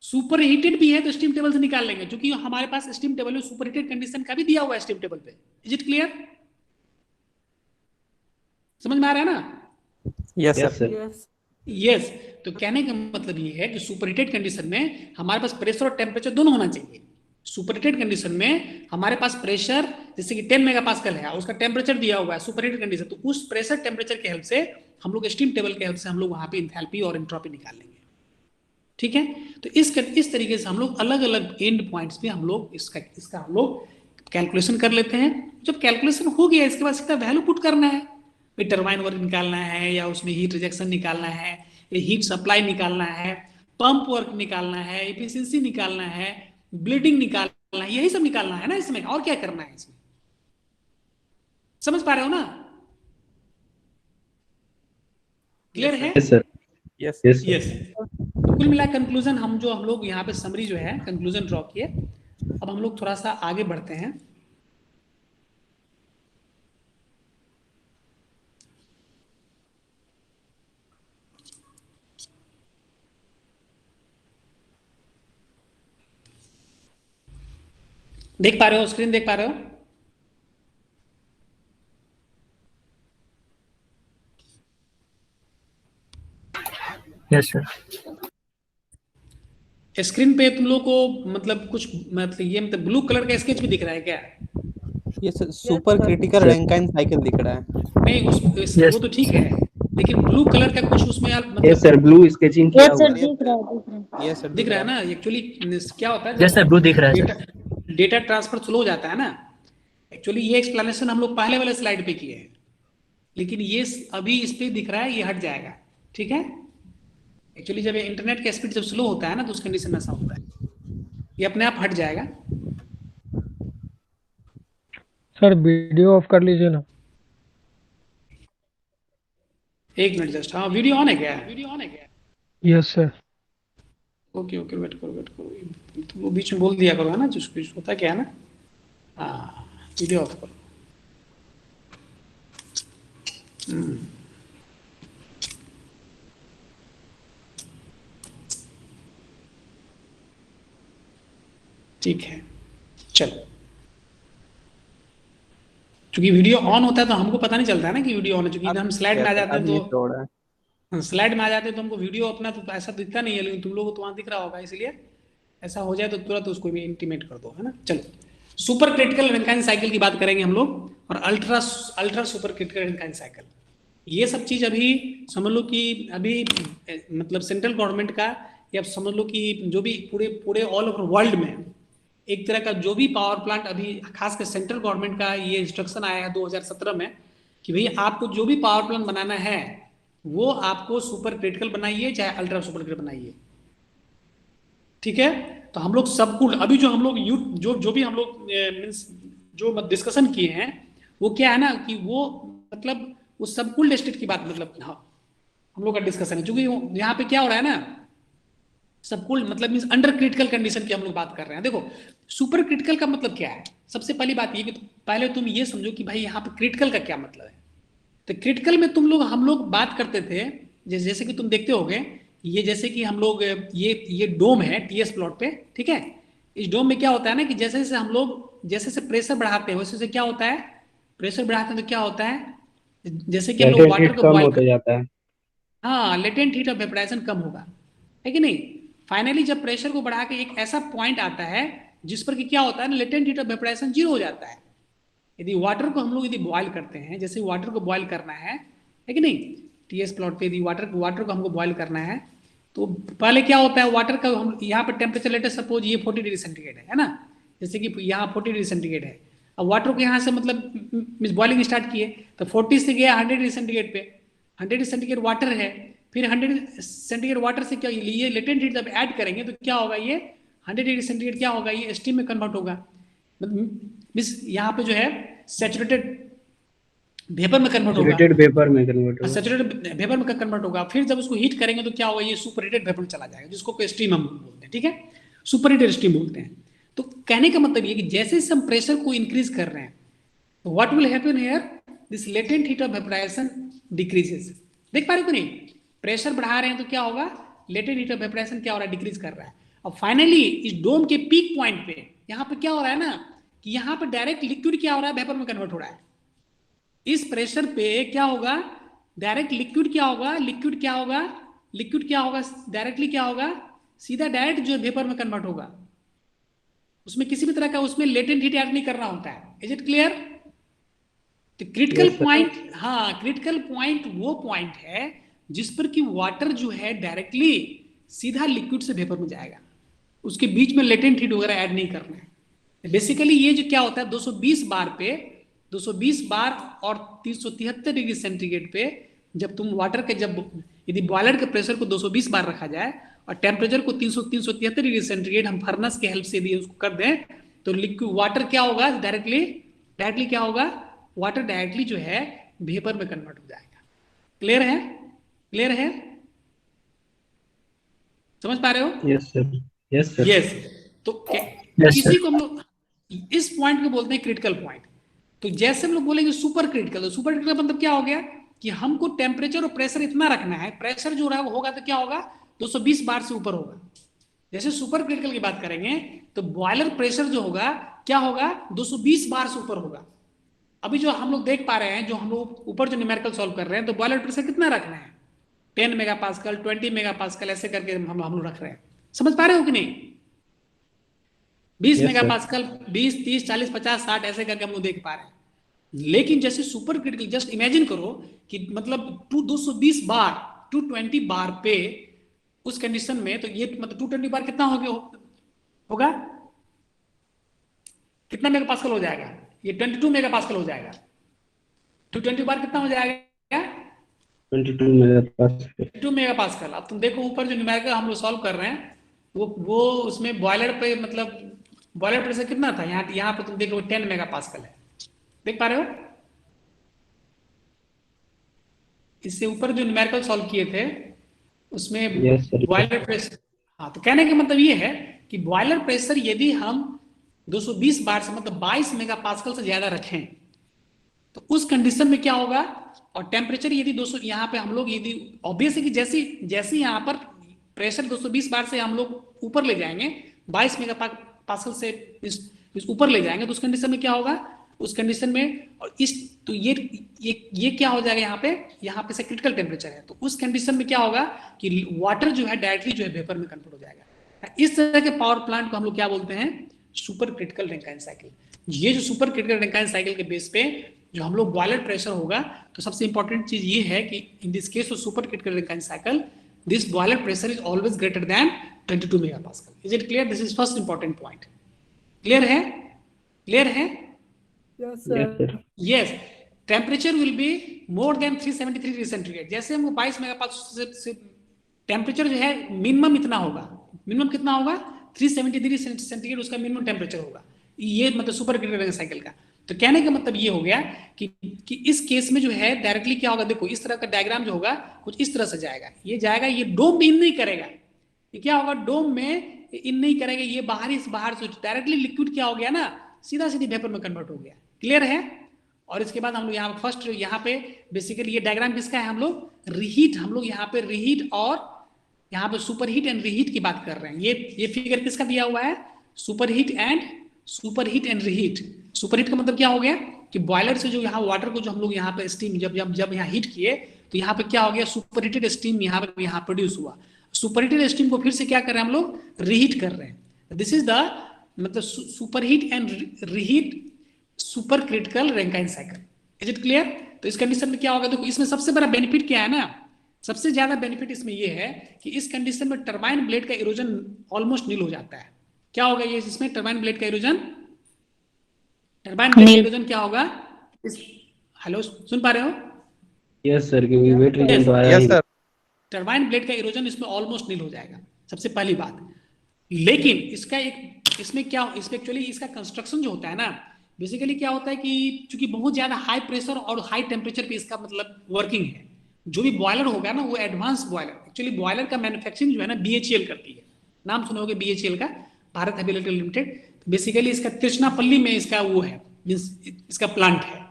सुपर हीटेड भी है तो स्टीम टेबल से निकाल लेंगे, क्योंकि हमारे पास स्टीम टेबल में सुपर हीटेड कंडीशन का भी दिया हुआ है स्टीम टेबल पे। Is it clear? समझ में आ रहा है ना? Yes sir. यस। तो कहने का मतलब ये है कि सुपर हीटेड कंडीशन में हमारे पास प्रेशर और टेम्परेचर दोनों होना चाहिए। सुपर हीटेड कंडीशन में हमारे पास प्रेशर जैसे कि 10 मेगापास्कल है, उसका टेम्परेचर दिया हुआ है सुपर हीटेड कंडीशन, तो उस प्रेशर टेम्परेचर के हेल्प से हम लोग स्टीम टेबल के हेल्प से हम लोग वहां पे एंथैल्पी और एंट्रोपी निकाल लेंगे। ठीक है? तो इस तरीके से हम लोग अलग अलग एंड पॉइंट्स पे हम लोग इसका हम लोग कैलकुलेशन कर लेते हैं। जब कैलकुलेशन हो गया इसके बाद सीधा वैल्यू पुट करना है, भाई टरबाइन वर्क निकालना है या उसमें हीट रिजेक्शन निकालना है, हीट सप्लाई निकालना है, पंप वर्क निकालना है, एफिशिएंसी निकालना है, ब्लीडिंग निकालना है, यही सब निकालना है ना इसमें। और क्या करना है इसमें? समझ पा रहे हो ना? क्लियर है? Yes sir. Yes yes. तो कुल मिला कंक्लूजन हम लोग यहाँ पे समरी जो है कंक्लूजन ड्रॉ किए। अब हम लोग थोड़ा सा आगे बढ़ते हैं। देख पा रहे हो? स्क्रीन देख पा रहे हो? Yes sir. स्क्रीन पे तुम लोग को मतलब कुछ मतलब ये मतलब ब्लू कलर का स्केच भी दिख रहा है क्या? ये सुपर क्रिटिकल रैंकाइन साइकिल दिख रहा है। नहीं वो तो ठीक है, लेकिन ब्लू कलर का कुछ उसमें यार मतलब यस सर, ब्लू स्केचिंग किया हुआ है। यस सर दिख रहा है ना। एक्चुअली क्या होता है, यस सर, ब्लू दिख रहा है सर। डेटा ट्रांसफर स्लो हो जाता है ना। एक्चुअली ये एक्सप्लेनेशन हम लोग पहले वाले स्लाइड पे किए हैं। लेकिन ये अभी इस पे दिख रहा है, ये हट जाएगा, ठीक है। एक्चुअली जब इंटरनेट का स्पीड जब स्लो होता है ना तो उस कंडीशन में ऐसा होता है, ये अपने आप हट जाएगा। सर वीडियो ऑफ कर लीजिए ना। एक मिनट जस्ट, हाँ वीडियो ऑन है क्या? वीडियो ऑन है क्या? Yes sir. Okay okay, wait करो वेट करो, तो वो बीच में बोल दिया करो, है ना, जिसको होता क्या है ना। हाँ वीडियो ऑफ करो। ठीक है, चलो। क्योंकि वीडियो ऑन होता है तो हमको पता नहीं चलता है ना कि वीडियो ऑन है, क्योंकि हम स्लाइड में आ जाते हैं तो स्लाइड में आ जाते हैं तो हमको वीडियो अपना तो ऐसा दिखता नहीं है, लेकिन तुम लोगों को तो वहां दिख रहा होगा, इसलिए ऐसा हो जाए तो तुरंत उसको भी इंटीमेट कर दो, है ना। चलो, सुपर क्रिटिकल रैंकाइन साइकिल की बात करेंगे हम लोग, और ultra ultra super critical Rankine cycle. ये सब चीज अभी समझ लो कि अभी मतलब सेंट्रल गवर्नमेंट का, या समझ लो कि जो भी पूरे पूरे ऑल ओवर वर्ल्ड में एक तरह का जो भी पावर प्लांट अभी खासकर सेंट्रल गवर्नमेंट का ये इंस्ट्रक्शन आया है 2017 में कि भाई आपको जो भी पावर प्लांट बनाना है वो आपको सुपर क्रिटिकल बनाइए चाहे अल्ट्रा सुपर क्रिटिकल बनाइए, ठीक है। तो हम लोग सबको अभी जो हम लोग जो भी हम लोग मीन्स जो डिस्कशन किए हैं वो क्या है ना कि वो मतलब वो सबकुल स्टेट की बात, मतलब हाँ हम लोग का डिस्कशन है, क्योंकि यहाँ पे क्या हो रहा है ना, सबकुल मतलब मीन्स अंडर क्रिटिकल कंडीशन की हम लोग बात कर रहे हैं। देखो सुपर क्रिटिकल का मतलब क्या है, सबसे पहली बात ये कि पहले तुम ये समझो कि भाई यहाँ पे क्रिटिकल का क्या मतलब है। तो क्रिटिकल में हम लोग बात करते थे, जैसे कि तुम देखते होगे, ये जैसे कि हम लोग ये डोम है टीएस प्लॉट पे, ठीक है। इस डोम में क्या होता है ना कि जैसे जैसे हम लोग जैसे प्रेशर बढ़ाते हैं वैसे क्या होता है, प्रेशर बढ़ाते हैं तो क्या होता है, जैसे कि हम लोग वाटर को कम बॉयल होता जाता है। हाँ लेटेंट हीट ऑफ वेपराइजेशन कम होगा, है कि नहीं। फाइनली जब प्रेशर को बढ़ा के एक ऐसा पॉइंट आता है जिस पर कि क्या होता है ना, लेटेंट हीट ऑफ वेपराइजेशन 0 हो जाता है। यदि वाटर को हम लोग यदि बॉयल करते हैं, जैसे वाटर को बॉयल करना है कि नहीं, टीएस प्लॉट पे यदि वाटर को हमको बॉयल करना है तो पहले क्या होता है, वाटर का हम यहाँ पर टेम्परेचर लेते सपोज ये 40 डिग्री सेंटीग्रेड है ना, जैसे कि यहाँ 40 डिग्री सेंटीग्रेड है। अब वाटर को यहाँ से मतलब बॉइलिंग स्टार्ट किए तो 40 से गया 100 डिग्री सेंटीग्रेड पे, 100 डिग्री सेंटीग्रेड वाटर है, फिर 100 सेंटीग्रेड वाटर से क्या ये लेटेंट हीट जब ऐड करेंगे तो क्या होगा, ये 100 डिग्री सेंटीग्रेड क्या होगा, ये स्टीम में कन्वर्ट होगा, मीन्स यहाँ पे जो है सैचुरेटेड वेपर में कन्वर्ट होगा, सैचुरेटेड वेपर में कन्वर्ट होगा। सैचुरेटेड वेपर में कन्वर्ट होगा। फिर जब उसको हीट करेंगे तो क्या होगा, ये सुपरहीटेड वेपर में चला जाएगा, जिसको स्टीम हम बोलते हैं, ठीक है, सुपरहीटेड स्टीम बोलते हैं। तो कहने का मतलब ये कि जैसे जैसे हम प्रेशर को इंक्रीज कर रहे हैं तो what will happen here, this latent heat of vaporisation decreases. देख पा रहे हो कि नहीं, प्रेशर बढ़ा रहे हैं तो क्या होगा, लेटेंट हीट ऑफ वेपराइजेशन क्या हो रहा है, डिक्रीज कर रहा है। और फाइनली इस डोम के पीक पॉइंट पे यहाँ पे क्या हो रहा है ना कि यहाँ पे डायरेक्ट लिक्विड क्या हो रहा है, वेपर में कन्वर्ट हो रहा है। इस प्रेशर पे क्या होगा, डायरेक्ट लिक्विड क्या होगा, लिक्विड क्या होगा, लिक्विड क्या होगा, डायरेक्टली क्या होगा, सीधा डायरेक्ट जो वेपर में कन्वर्ट होगा, उसमें किसी भी तरह का उसमें लेटेंट हीट ऐड नहीं करना होता है। Is it clear. तो क्रिटिकल पॉइंट, हाँ क्रिटिकल पॉइंट वो पॉइंट है जिस पर कि वाटर जो है डायरेक्टली सीधा लिक्विड से वेपर में जाएगा, उसके बीच में लेटेंट हीट वगैरह ऐड नहीं करना है। बेसिकली ये जो क्या होता है 220 बार पे, 220 बार और 373 डिग्री सेंटीग्रेड पे जब तुम वाटर के जब यदि बॉयलर के प्रेशर को 220 बार रखा जाए और टेम्परेचर को 373 डिग्री सेंटीग्रेड हम फर्नेस के हेल्प से यदि उसको कर दें तो लिक्विड वाटर क्या होगा, डायरेक्टली क्या होगा, वाटर डायरेक्टली जो है वेपर में कन्वर्ट हो जाएगा। क्लियर है, क्लियर है, समझ पा रहे हो। Yes sir, yes sir. Yes तो Yes, इसी sir. को हम लोग इस पॉइंट को बोलते हैं क्रिटिकल पॉइंट। तो जैसे हम लोग बोलेंगे सुपर क्रिटिकल, तो सुपर क्रिटिकल मतलब क्या हो गया कि हमको टेम्परेचर और प्रेशर इतना रखना है, प्रेशर जो रहा होगा तो क्या होगा 220 बार से ऊपर होगा। जैसे सुपर क्रिटिकल की बात करेंगे तो बॉयलर प्रेशर जो होगा क्या होगा 220 बार से ऊपर होगा। अभी जो हम लोग देख पा रहे हैं, जो हम लोग ऊपर जो न्यूमेरिकल सॉल्व कर रहे हैं, तो बॉयलर प्रेशर कितना रखना है 10 मेगापास्कल 20 मेगापास्कल ऐसे करके हम लोग रख रहे हैं। समझ पा रहे हो कि नहीं, 20 Yes, मेगापास्कल 20 30 40 50 60 ऐसे करके हम लोग देख पा रहे हैं। लेकिन जैसे सुपर क्रिटिकल जस्ट इमेजिन करो कि मतलब 220 बार 220 बार पे उस कंडीशन में, तो ये मतलब 220 बार कितना होगा कितना मेगापास्कल हो जाएगा, ये 22 मेगापास्कल हो जाएगा। 220 बार कितना हो जाएगा? 22 मेगापास्कल। 2 मेगापास्कल। अब तुम देखो ऊपर जो न्यूमेरिकल हम लोग सॉल्व कर रहे हैं वो उसमें बॉयलर पे मतलब बॉयलर प्रेशर कितना था? यहाँ पे तुम देख लो 10 मेगापास्कल है, देख पा रहे हो? इससे ऊपर जो न्यूमेरिकल सॉल्व किए थे उसमें यस सर। बॉयलर प्रेशर, हाँ, तो कहने का मतलब ये है कि बॉयलर प्रेशर यदि हम 220 बार से मतलब 22 मेगापास्कल से ज्यादा रखें तो उस कंडीशन में क्या होगा, और टेम्परेचर यदि 200 यहाँ पे हम लोग यदि ऑब्वियस है कि जैसे यहाँ पर प्रेशर 220 बार से हम लोग ऊपर ले जाएंगे 22 मेगापास्कल से इस ऊपर ले जाएंगे तो उस कंडीशन में क्या होगा, उस कंडीशन में और इस तो ये क्या हो जाएगा, यहाँ पे से क्रिटिकल टेम्परेचर है तो उस कंडीशन में क्या होगा कि वाटर जो है डायरेक्टली जो है वेपर में कन्वर्ट हो जाएगा। इस तरह के पावर प्लांट को हम लोग क्या बोलते हैं, सुपर क्रिटिकल रैंकाइन साइकिल। ये जो सुपर क्रिटिकल रैंकाइन साइकिल के बेस पे जो हम लोग बॉयलर प्रेशर होगा तो सबसे इंपॉर्टेंट चीज ये है कि in this case of super critical Rankine cycle this boiler pressure is always greater than 22 megapascal. Is it clear? This is first important point. Clear है? क्लियर है? Yes sir. Yes, temperature will be more than 373 degree centigrade. जैसे हमको 22 megapascal से temperature जो है minimum इतना होगा, minimum कितना होगा 370 डिग्री सेंटीग्रेड उसका मिनिमम टेम्परेचर होगा, ये मतलब सुपर क्रिटिकल साइकिल का। तो कहने का मतलब ये हो गया कि इस केस में जो है डायरेक्टली क्या होगा, देखो इस तरह का डायग्राम जो होगा कुछ इस तरह से जाएगा, ये जाएगा, ये डोम में इन नहीं करेगा, ये क्या होगा डोम में इन नहीं करेगा, ये बाहर से डायरेक्टली लिक्विड क्या हो गया ना, सीधा सीधी वेपर में कन्वर्ट हो गया। क्लियर है? और इसके बाद हम लोग यहाँ फर्स्ट यहाँ पे बेसिकली ये डायग्राम किसका है, हम लोग यहाँ पे रीहीट और यहाँ पे सुपर हीट एंड रीहीट की बात कर रहे हैं। ये फिगर किसका दिया हुआ है, super heat and reheat. Super heat का मतलब क्या हो गया कि बॉयलर से जो यहाँ वाटर को जो हम लोग यहाँ पे स्टीम जब यहाँ हीट किए तो यहाँ पे क्या हो गया, सुपर हीटेड स्टीम यहाँ प्रोड्यूस हुआ। सुपर हीटेड स्टीम को फिर से क्या कर रहे हैं हम लोग, रीहीट कर रहे हैं। दिस इज द मतलब super heat and reheat super critical Rankine cycle. Is it clear? तो इस कंडीशन में क्या होगा, देखो इसमें सबसे बड़ा बेनिफिट क्या है ना, सबसे ज्यादा बेनिफिट इसमें ये है कि इस कंडीशन में टरबाइन ब्लेड का इरोजन ऑलमोस्ट नील हो जाता है। क्या होगा ये इसमें टरबाइन ब्लेड का इरोजन, क्या होगा हेलो सुन पा रहे हो? यस सर, क्योंकि वेट रीजन तो आया ही। टरबाइन ब्लेड का इरोजन इसमें ऑलमोस्ट नील हो जाएगा, सबसे पहली बात। लेकिन इसमें एक्चुअली इसका कंस्ट्रक्शन जो होता है ना, बेसिकली क्या होता है कि चूंकि बहुत ज्यादा हाई प्रेशर और हाई टेम्परेचर पे इसका मतलब वर्किंग है, जो भी बॉयलर होगा ना वो एडवांस बॉयलर, एक्चुअली बॉयलर का मैन्युफैक्चरिंग जो है ना BHEL करती है, नाम सुनोगे BHEL का, Bharat heavy electrical limited. Basically इसका तिरुचनापल्ली में इसका वो है, इसका प्लांट है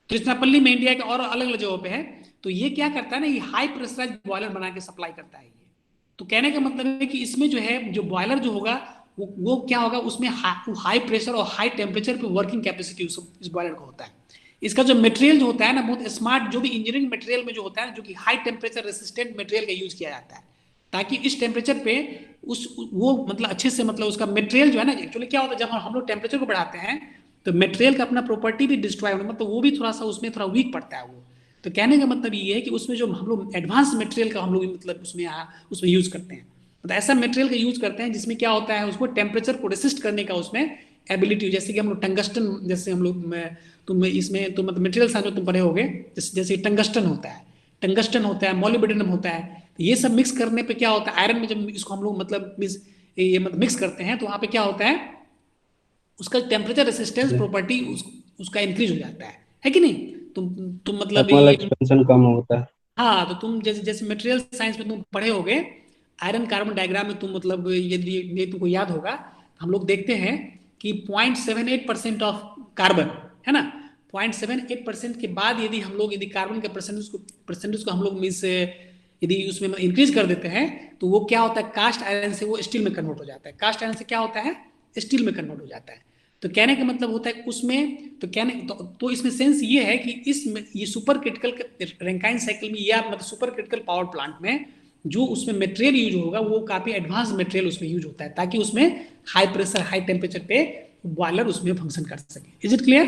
तिरुचनापल्ली में, इंडिया के और अलग अलग जगहों पे है। तो ये क्या करता है ना, ये हाई प्रेशराइज बॉयलर बना के सप्लाई करता है ये। तो कहने का मतलब है कि इसमें जो है जो बॉयलर जो होगा वो क्या होगा, उसमें हाई प्रेशर और हाई टेम्परेचर पे वर्किंग कैपेसिटी इस बॉयलर का होता है। इसका जो मटेरियल जो होता है ना, बहुत स्मार्ट, जो भी इंजीनियरिंग मटेरियल में जो होता है ना, जो कि हाई टेम्परेचर रेसिस्टेंट मटेरियल का यूज किया जाता है, ताकि इस टेम्परेचर पे वो मतलब अच्छे से मतलब उसका मटेरियल जो है ना, एक्चुअली क्या होता है जब हम लोग टेम्परेचर को बढ़ाते हैं तो मटेरियल का अपना प्रॉपर्टी भी डिस्ट्रॉय होना, मतलब वो भी थोड़ा सा उसमें थोड़ा वीक पड़ता है वो। तो कहने का मतलब ये है कि उसमें जो हम लोग एडवांस मटेरियल का हम लोग मतलब उसमें यूज करते हैं, मतलब ऐसा मटेरियल का यूज करते हैं जिसमें क्या होता है, उसको टेम्परेचर को रेसिस्ट करने का उसमें एबिलिटी, जैसे कि हम लोग टंगस्टन, जैसे हम लोग तुम इसमें तो मतलब मटेरियल साइंस में तुम पढ़े होगे, जैसे टंगस्टन होता है, मोलिब्डेनम होता है, तो ये सब मिक्स करने पे क्या होता है, आयरन में जब इसको हम लोग मतलब मिक्स करते हैं तो वहाँ पे क्या होता है, उसका टेम्परेचर रेसिस्टेंस प्रॉपर्टी उसका इंक्रीज हो जाता है कि नहीं? तुम मतलब एक्सपेंशन कम होता है। हाँ, तो तुम जैसे मटेरियल साइंस में तुम पढ़े होगे, आयरन कार्बन डायग्राम में तुम मतलब ये तुमको याद होगा, हम लोग देखते हैं कि 0.78% ऑफ कार्बन है ना, 0.78% के बाद यदि हम लोग कार्बन के परसेंटेज को हम लोग यदि उसमें इंक्रीज कर देते हैं तो वो क्या होता है, कास्ट आयरन से वो स्टील में कन्वर्ट हो जाता है, कास्ट आयरन से क्या होता है, स्टील में कन्वर्ट हो जाता है। तो कहने का मतलब होता है उसमें तो इसमें सेंस ये है कि ये सुपर क्रिटिकल रैंकाइन साइकिल में या मतलब सुपर क्रिटिकल पावर प्लांट में जो उसमें मटेरियल यूज होगा वो काफी एडवांस मटेरियल उसमें यूज होता है, ताकि उसमें हाई प्रेशर हाई टेम्परेचर पे बॉयलर उसमें फंक्शन कर सके। Is it clear?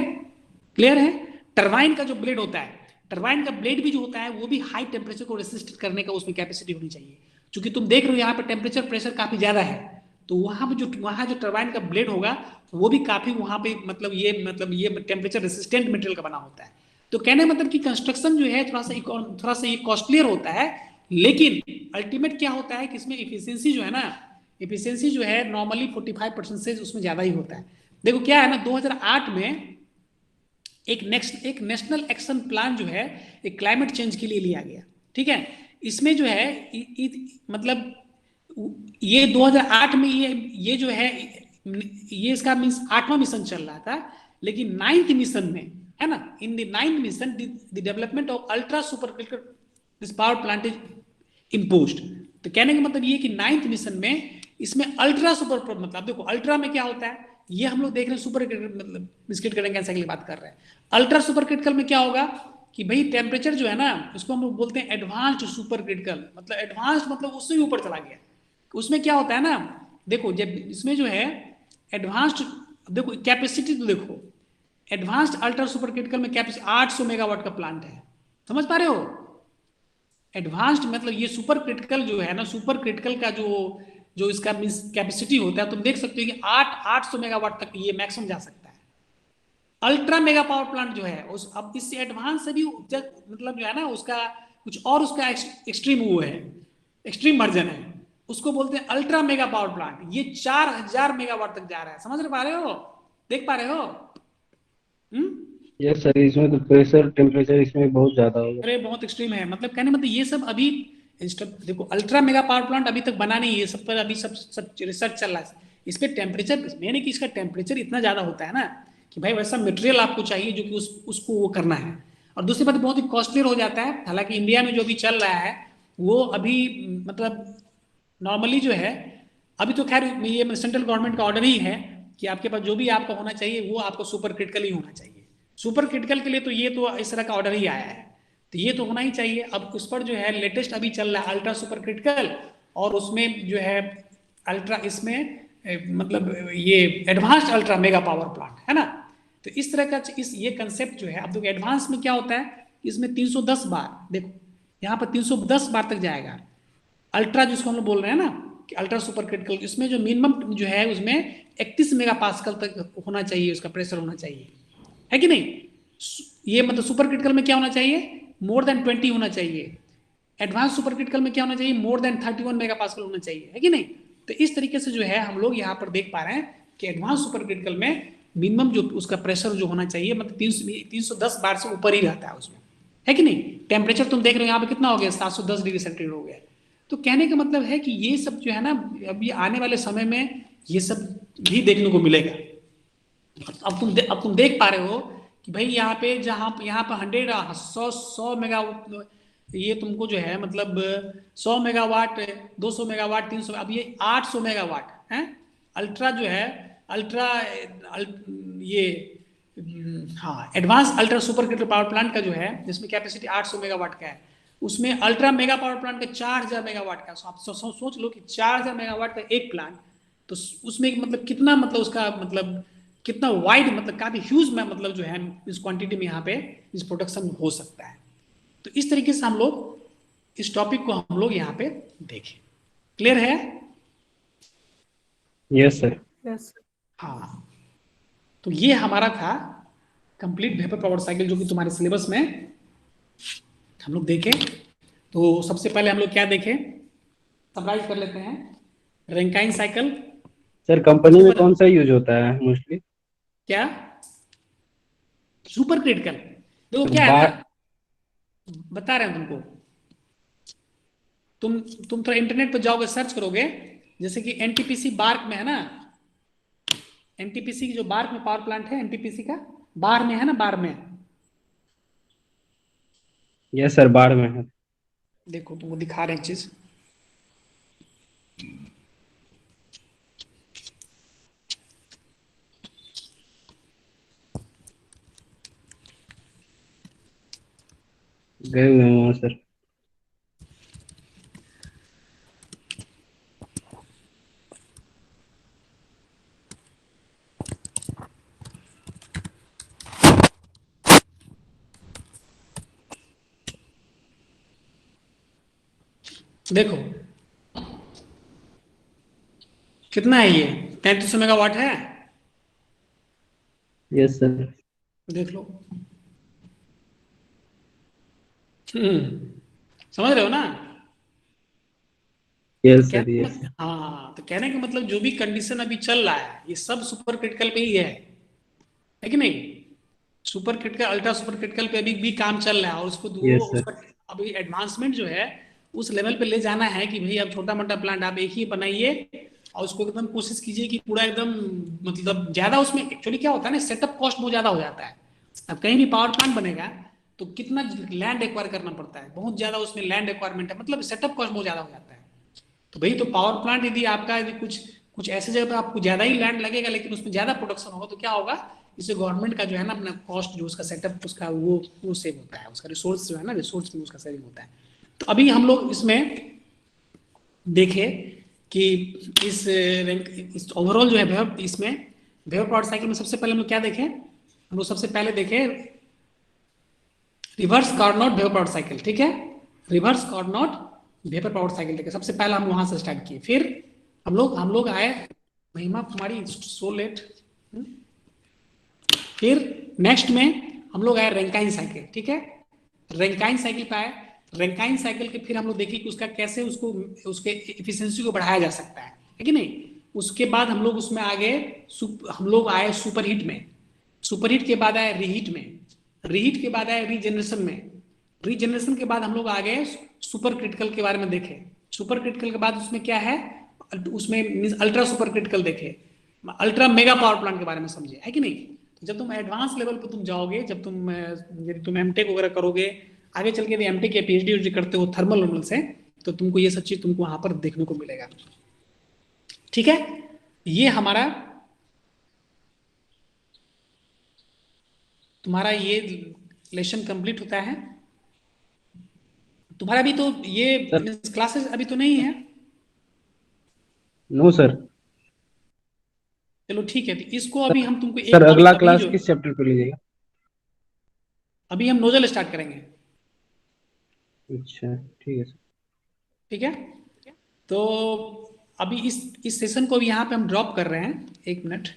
क्लियर है? टरबाइन का जो ब्लेड होता है, टरबाइन का ब्लेड भी जो होता है वो भी हाई टेम्परेचर को रेसिस्ट करने का उसमें कैपेसिटी होनी चाहिए। क्योंकि तुम देख रहे हो यहाँ पे टेम्परेचर प्रेशर काफी ज्यादा है, तो वहां जो टरबाइन का ब्लेड होगा वो भी काफी वहां पे मतलब ये टेम्परेचर रेसिस्टेंट मटेरियल का बना होता है। तो कहने का मतलब कि कंस्ट्रक्शन जो है थोड़ा सा ये कॉस्टलियर होता है, लेकिन अल्टीमेट क्या होता है कि इसमें इफिशियंसी जो है ना, इफिशियंसी जो है नॉर्मली 45% से उसमें ज्यादा ही होता है। देखो क्या है ना, 2008 में एक नेशनल एक्शन प्लान जो है एक क्लाइमेट चेंज के लिए लिया गया, ठीक है। इसमें जो है मतलब ये 2008 में ये जो है ये इसका मीन्स 8वां मिशन चल रहा था, लेकिन 9th मिशन में है ना, in the 9th mission the development of ultra super critical this power plant is imposed. तो कहने का मतलब ये कि 9th मिशन में इसमें अल्ट्रा सुपर, मतलब देखो अल्ट्रा में क्या होता है, ये हम लोग देख रहे हैं सुपर क्रिटिकल, मतलब बिस्किट करेंगे कैंसर की बात कर रहे हैं। अल्ट्रा सुपर क्रिटिकल में क्या होगा कि भाई टेम्परेचर जो है ना, उसको हम लोग बोलते हैं एडवांस्ड सुपर क्रिटिकल, मतलब एडवांस्ड मतलब उससे भी ऊपर चला गया। उसमें क्या होता है ना, देखो जब इसमें जो है एडवांस्ड, देखो कैपेसिटी तो देखो, एडवांस्ड अल्ट्रा सुपर क्रिटिकल में कैपेसिटी 800 मेगावाट का प्लांट है, समझ पा रहे हो। एडवांस्ड मतलब ये सुपर क्रिटिकल जो है ना, सुपर क्रिटिकल का जो इसका मींस कैपेसिटी होता है, तुम देख सकते हो कि 800 मेगावाट तक ये मैक्सिमम जा सकता है। अल्ट्रा मेगा पावर प्लांट जो है उस, अब इससे एडवांस से भी मतलब जो है ना उसका कुछ और उसका एक्सट्रीम वो है, एक्सट्रीम वर्जन है, उसको बोलते हैं अल्ट्रा मेगा पावर प्लांट। ये 4000 मेगावाट तक जा रहा है, समझ पा रहे हो, देख पा रहे हो। यस सर, इसमें तो प्रेशर टेम्परेचर इसमें बहुत ज्यादा होगा। अरे बहुत एक्सट्रीम है, मतलब कहने मतलब ये सब अभी देखो अल्ट्रा मेगा पावर प्लांट अभी तक बना नहीं है, सब पर अभी सब रिसर्च चल रहा है। इस पे टेम्परेचर मैंने कि इसका टेम्परेचर इतना ज्यादा होता है ना कि भाई वैसा मटेरियल आपको चाहिए जो कि उसको वो करना है। और दूसरी बात बहुत ही कॉस्टली हो जाता है। हालांकि इंडिया में जो भी चल रहा है वो अभी मतलब नॉर्मली जो है अभी तो खैर ये सेंट्रल गवर्नमेंट का ऑर्डर ही है कि आपके पास जो भी आपका होना चाहिए वो आपको सुपर क्रिटिकल ही होना चाहिए। सुपर क्रिटिकल के लिए तो ये तो इस तरह का ऑर्डर ही आया है, तो ये तो होना ही चाहिए। अब उस पर जो है लेटेस्ट अभी चल रहा है अल्ट्रा सुपर क्रिटिकल, और उसमें जो है अल्ट्रा इसमें मतलब ये advanced ultra mega power plant है ना। तो इस तरह का ये कंसेप्ट जो है, अब देखो एडवांस में क्या होता है, इसमें 310 बार, देखो यहाँ पर 310 बार तक जाएगा। अल्ट्रा जिसको हम लोग बोल रहे हैं ना कि अल्ट्रा सुपर क्रिटिकल, इसमें जो मिनिमम जो है उसमें 31 मेगा पास्कल तक होना चाहिए, उसका प्रेशर होना चाहिए, है कि नहीं। ये मतलब सुपर क्रिटिकल में क्या होना चाहिए, मोर देन 20 होना चाहिए। एडवांस सुपर क्रिटिकल में क्या होना चाहिए, मोर देन 31 मेगा पास्कल होना चाहिए, है कि नहीं। तो इस तरीके से जो है हम लोग यहाँ पर देख पा रहे हैं कि एडवांस सुपर क्रिटिकल में मिनिमम जो उसका प्रेशर जो होना चाहिए मतलब 310 बार से ऊपर ही रहता है उसमें, है कि नहीं। टेम्परेचर तुम देख रहे हो यहाँ पे कितना हो गया, 710 डिग्री सेंटीग्रेड हो गया। तो कहने का मतलब है कि ये सब जो है ना अभी आने वाले समय में ये सब भी देखने को मिलेगा। अब तुम देख पा रहे हो कि भाई यहाँ पे यहाँ पे 100 मेगा ये तुमको जो है मतलब 100 मेगावाट 200 मेगावाट 300, अब ये 800 मेगावाट है। अल्ट्रा जो है अल्ट्रा ये हाँ advance ultra super critical power plant का जो है जिसमें कैपेसिटी 800 मेगावाट का है, उसमें अल्ट्रा मेगा पावर प्लांट का 4000 मेगावाट का। आप सोच लो कि 4000 मेगावाट का एक प्लांट, तो उसमें मतलब कितना मतलब उसका मतलब कितना वाइड मतलब काफी ह्यूज में मतलब जो है इस क्वांटिटी में यहाँ पे इस प्रोडक्शन हो सकता है। तो इस तरीके से हम लोग इस टॉपिक को हम लोग यहाँ पे देखें। क्लियर है? Yes sir. यस हाँ, तो ये हमारा था कंप्लीट वेपर पावर साइकिल जो कि तुम्हारे सिलेबस में हम लोग देखें। तो सबसे पहले हम लोग क्या देखें, समराइज कर लेते हैं। रैंकाइन साइकिल सर कंपनी में कौन सा यूज होता है मोस्टली? क्या सुपर क्रिटिकल, देखो क्या है ना बता रहे हैं तुमको। तुम थोड़ा इंटरनेट पर जाओगे सर्च करोगे, जैसे कि एनटीपीसी बार्क में है ना, एनटीपीसी की जो बार्क में पावर प्लांट है एनटीपीसी का बार में है ना, बार में। यस सर, बाढ़ में है। देखो तुमको दिखा रहे हैं चीज, गए हुए हैं वहाँ सर। देखो कितना है ये 3300 मेगावाट है, यस सर। देख लो। समझ रहे हो ना? यस सर, कहने यस। हाँ, तो कहने का मतलब जो भी कंडीशन अभी चल रहा है ये सब सुपर क्रिटिकल पे ही है कि नहीं? Super critical, ultra super critical पे अभी भी काम चल रहा है, और उसको वो यस सर। उसका अभी एडवांसमेंट जो है उस लेवल पे ले जाना है कि भाई अब छोटा मोटा प्लांट आप एक ही बनाइए, और उसको एकदम कोशिश कीजिए कि पूरा एकदम, मतलब ज्यादा उसमें एक्चुअली क्या होता है ना, सेटअप कॉस्ट बहुत ज्यादा हो जाता है। अब कहीं भी पावर प्लांट बनेगा तो कितना लैंड एक्वायर करना पड़ता है, बहुत ज्यादा उसमें लैंड एक्वायरमेंट है, मतलब सेटअप कॉस्ट बहुत ज्यादा हो जाता है। तो भाई तो पावर प्लांट यदि आपका यदि कुछ कुछ ऐसे जगह पे आपको ज्यादा ही लैंड लगेगा लेकिन उसमें ज्यादा प्रोडक्शन होगा तो क्या होगा, इससे गवर्नमेंट का जो है ना अपना कॉस्ट जो उसका सेटअप उसका वो सेव होता है, उसका रिसोर्स जो है ना, रिसोर्स में उसका सेविंग होता है। तो अभी हम लोग इसमें देखे कि इस ओवरऑल जो है इसमें वेव पावर साइकिल में सबसे पहले हम लोग क्या देखें, हम लोग सबसे पहले देखें reverse Carnot vapour power cycle, ठीक है? Reverse Carnot vapour power cycle देखे सबसे पहला, हम वहां से स्टार्ट किए। फिर हम लोग आए, महिमा कुमारी सो लेट। फिर नेक्स्ट में हम लोग आए रैंकाइन साइकिल, ठीक है? रैंकाइन साइकिल पे आए, रैंकाइन साइकिल के फिर हम लोग देखे कि उसका कैसे उसको उसके इफिशियंसी को बढ़ाया जा सकता है कि नहीं? उसके बाद हम लोग उसमें आगे हम लोग आए सुपरहीट में, सुपरहीट के बाद आए रीहीट में, रीहीट के बाद आए रीजनरेशन में, रीजनरेशन के बाद हम लोग आ गए सुपर क्रिटिकल के बारे में देखे, सुपर क्रिटिकल के बाद उसमें क्या है, उसमें अल्ट्रा सुपर क्रिटिकल देखे, अल्ट्रा मेगा पावर प्लांट के बारे में समझे, है कि नहीं? तो जब तुम एडवांस लेवल पे तुम जाओगे, जब तुम एमटेक वगैरह करोगे, आगे चल के एमटेक या पीएचडी करते हो थर्मल नॉर्मल से, तो तुमको ये सब चीज तुमको वहां पर देखने को मिलेगा, ठीक है? ये हमारा तुम्हारा ये लेसन कंप्लीट होता है। तुम्हारा भी तो ये सर क्लासेस अभी तो नहीं है। No sir. चलो ठीक है, तो इसको अभी हम तुमको सर एक अगला अभी क्लास जो किस चैप्टर पे लीजिएगा? अभी हम नोजल स्टार्ट करेंगे, अच्छा ठीक है सर। ठीक है? तो अभी इस सेशन को भी यहाँ पे हम ड्रॉप कर रहे हैं, 1 मिनट।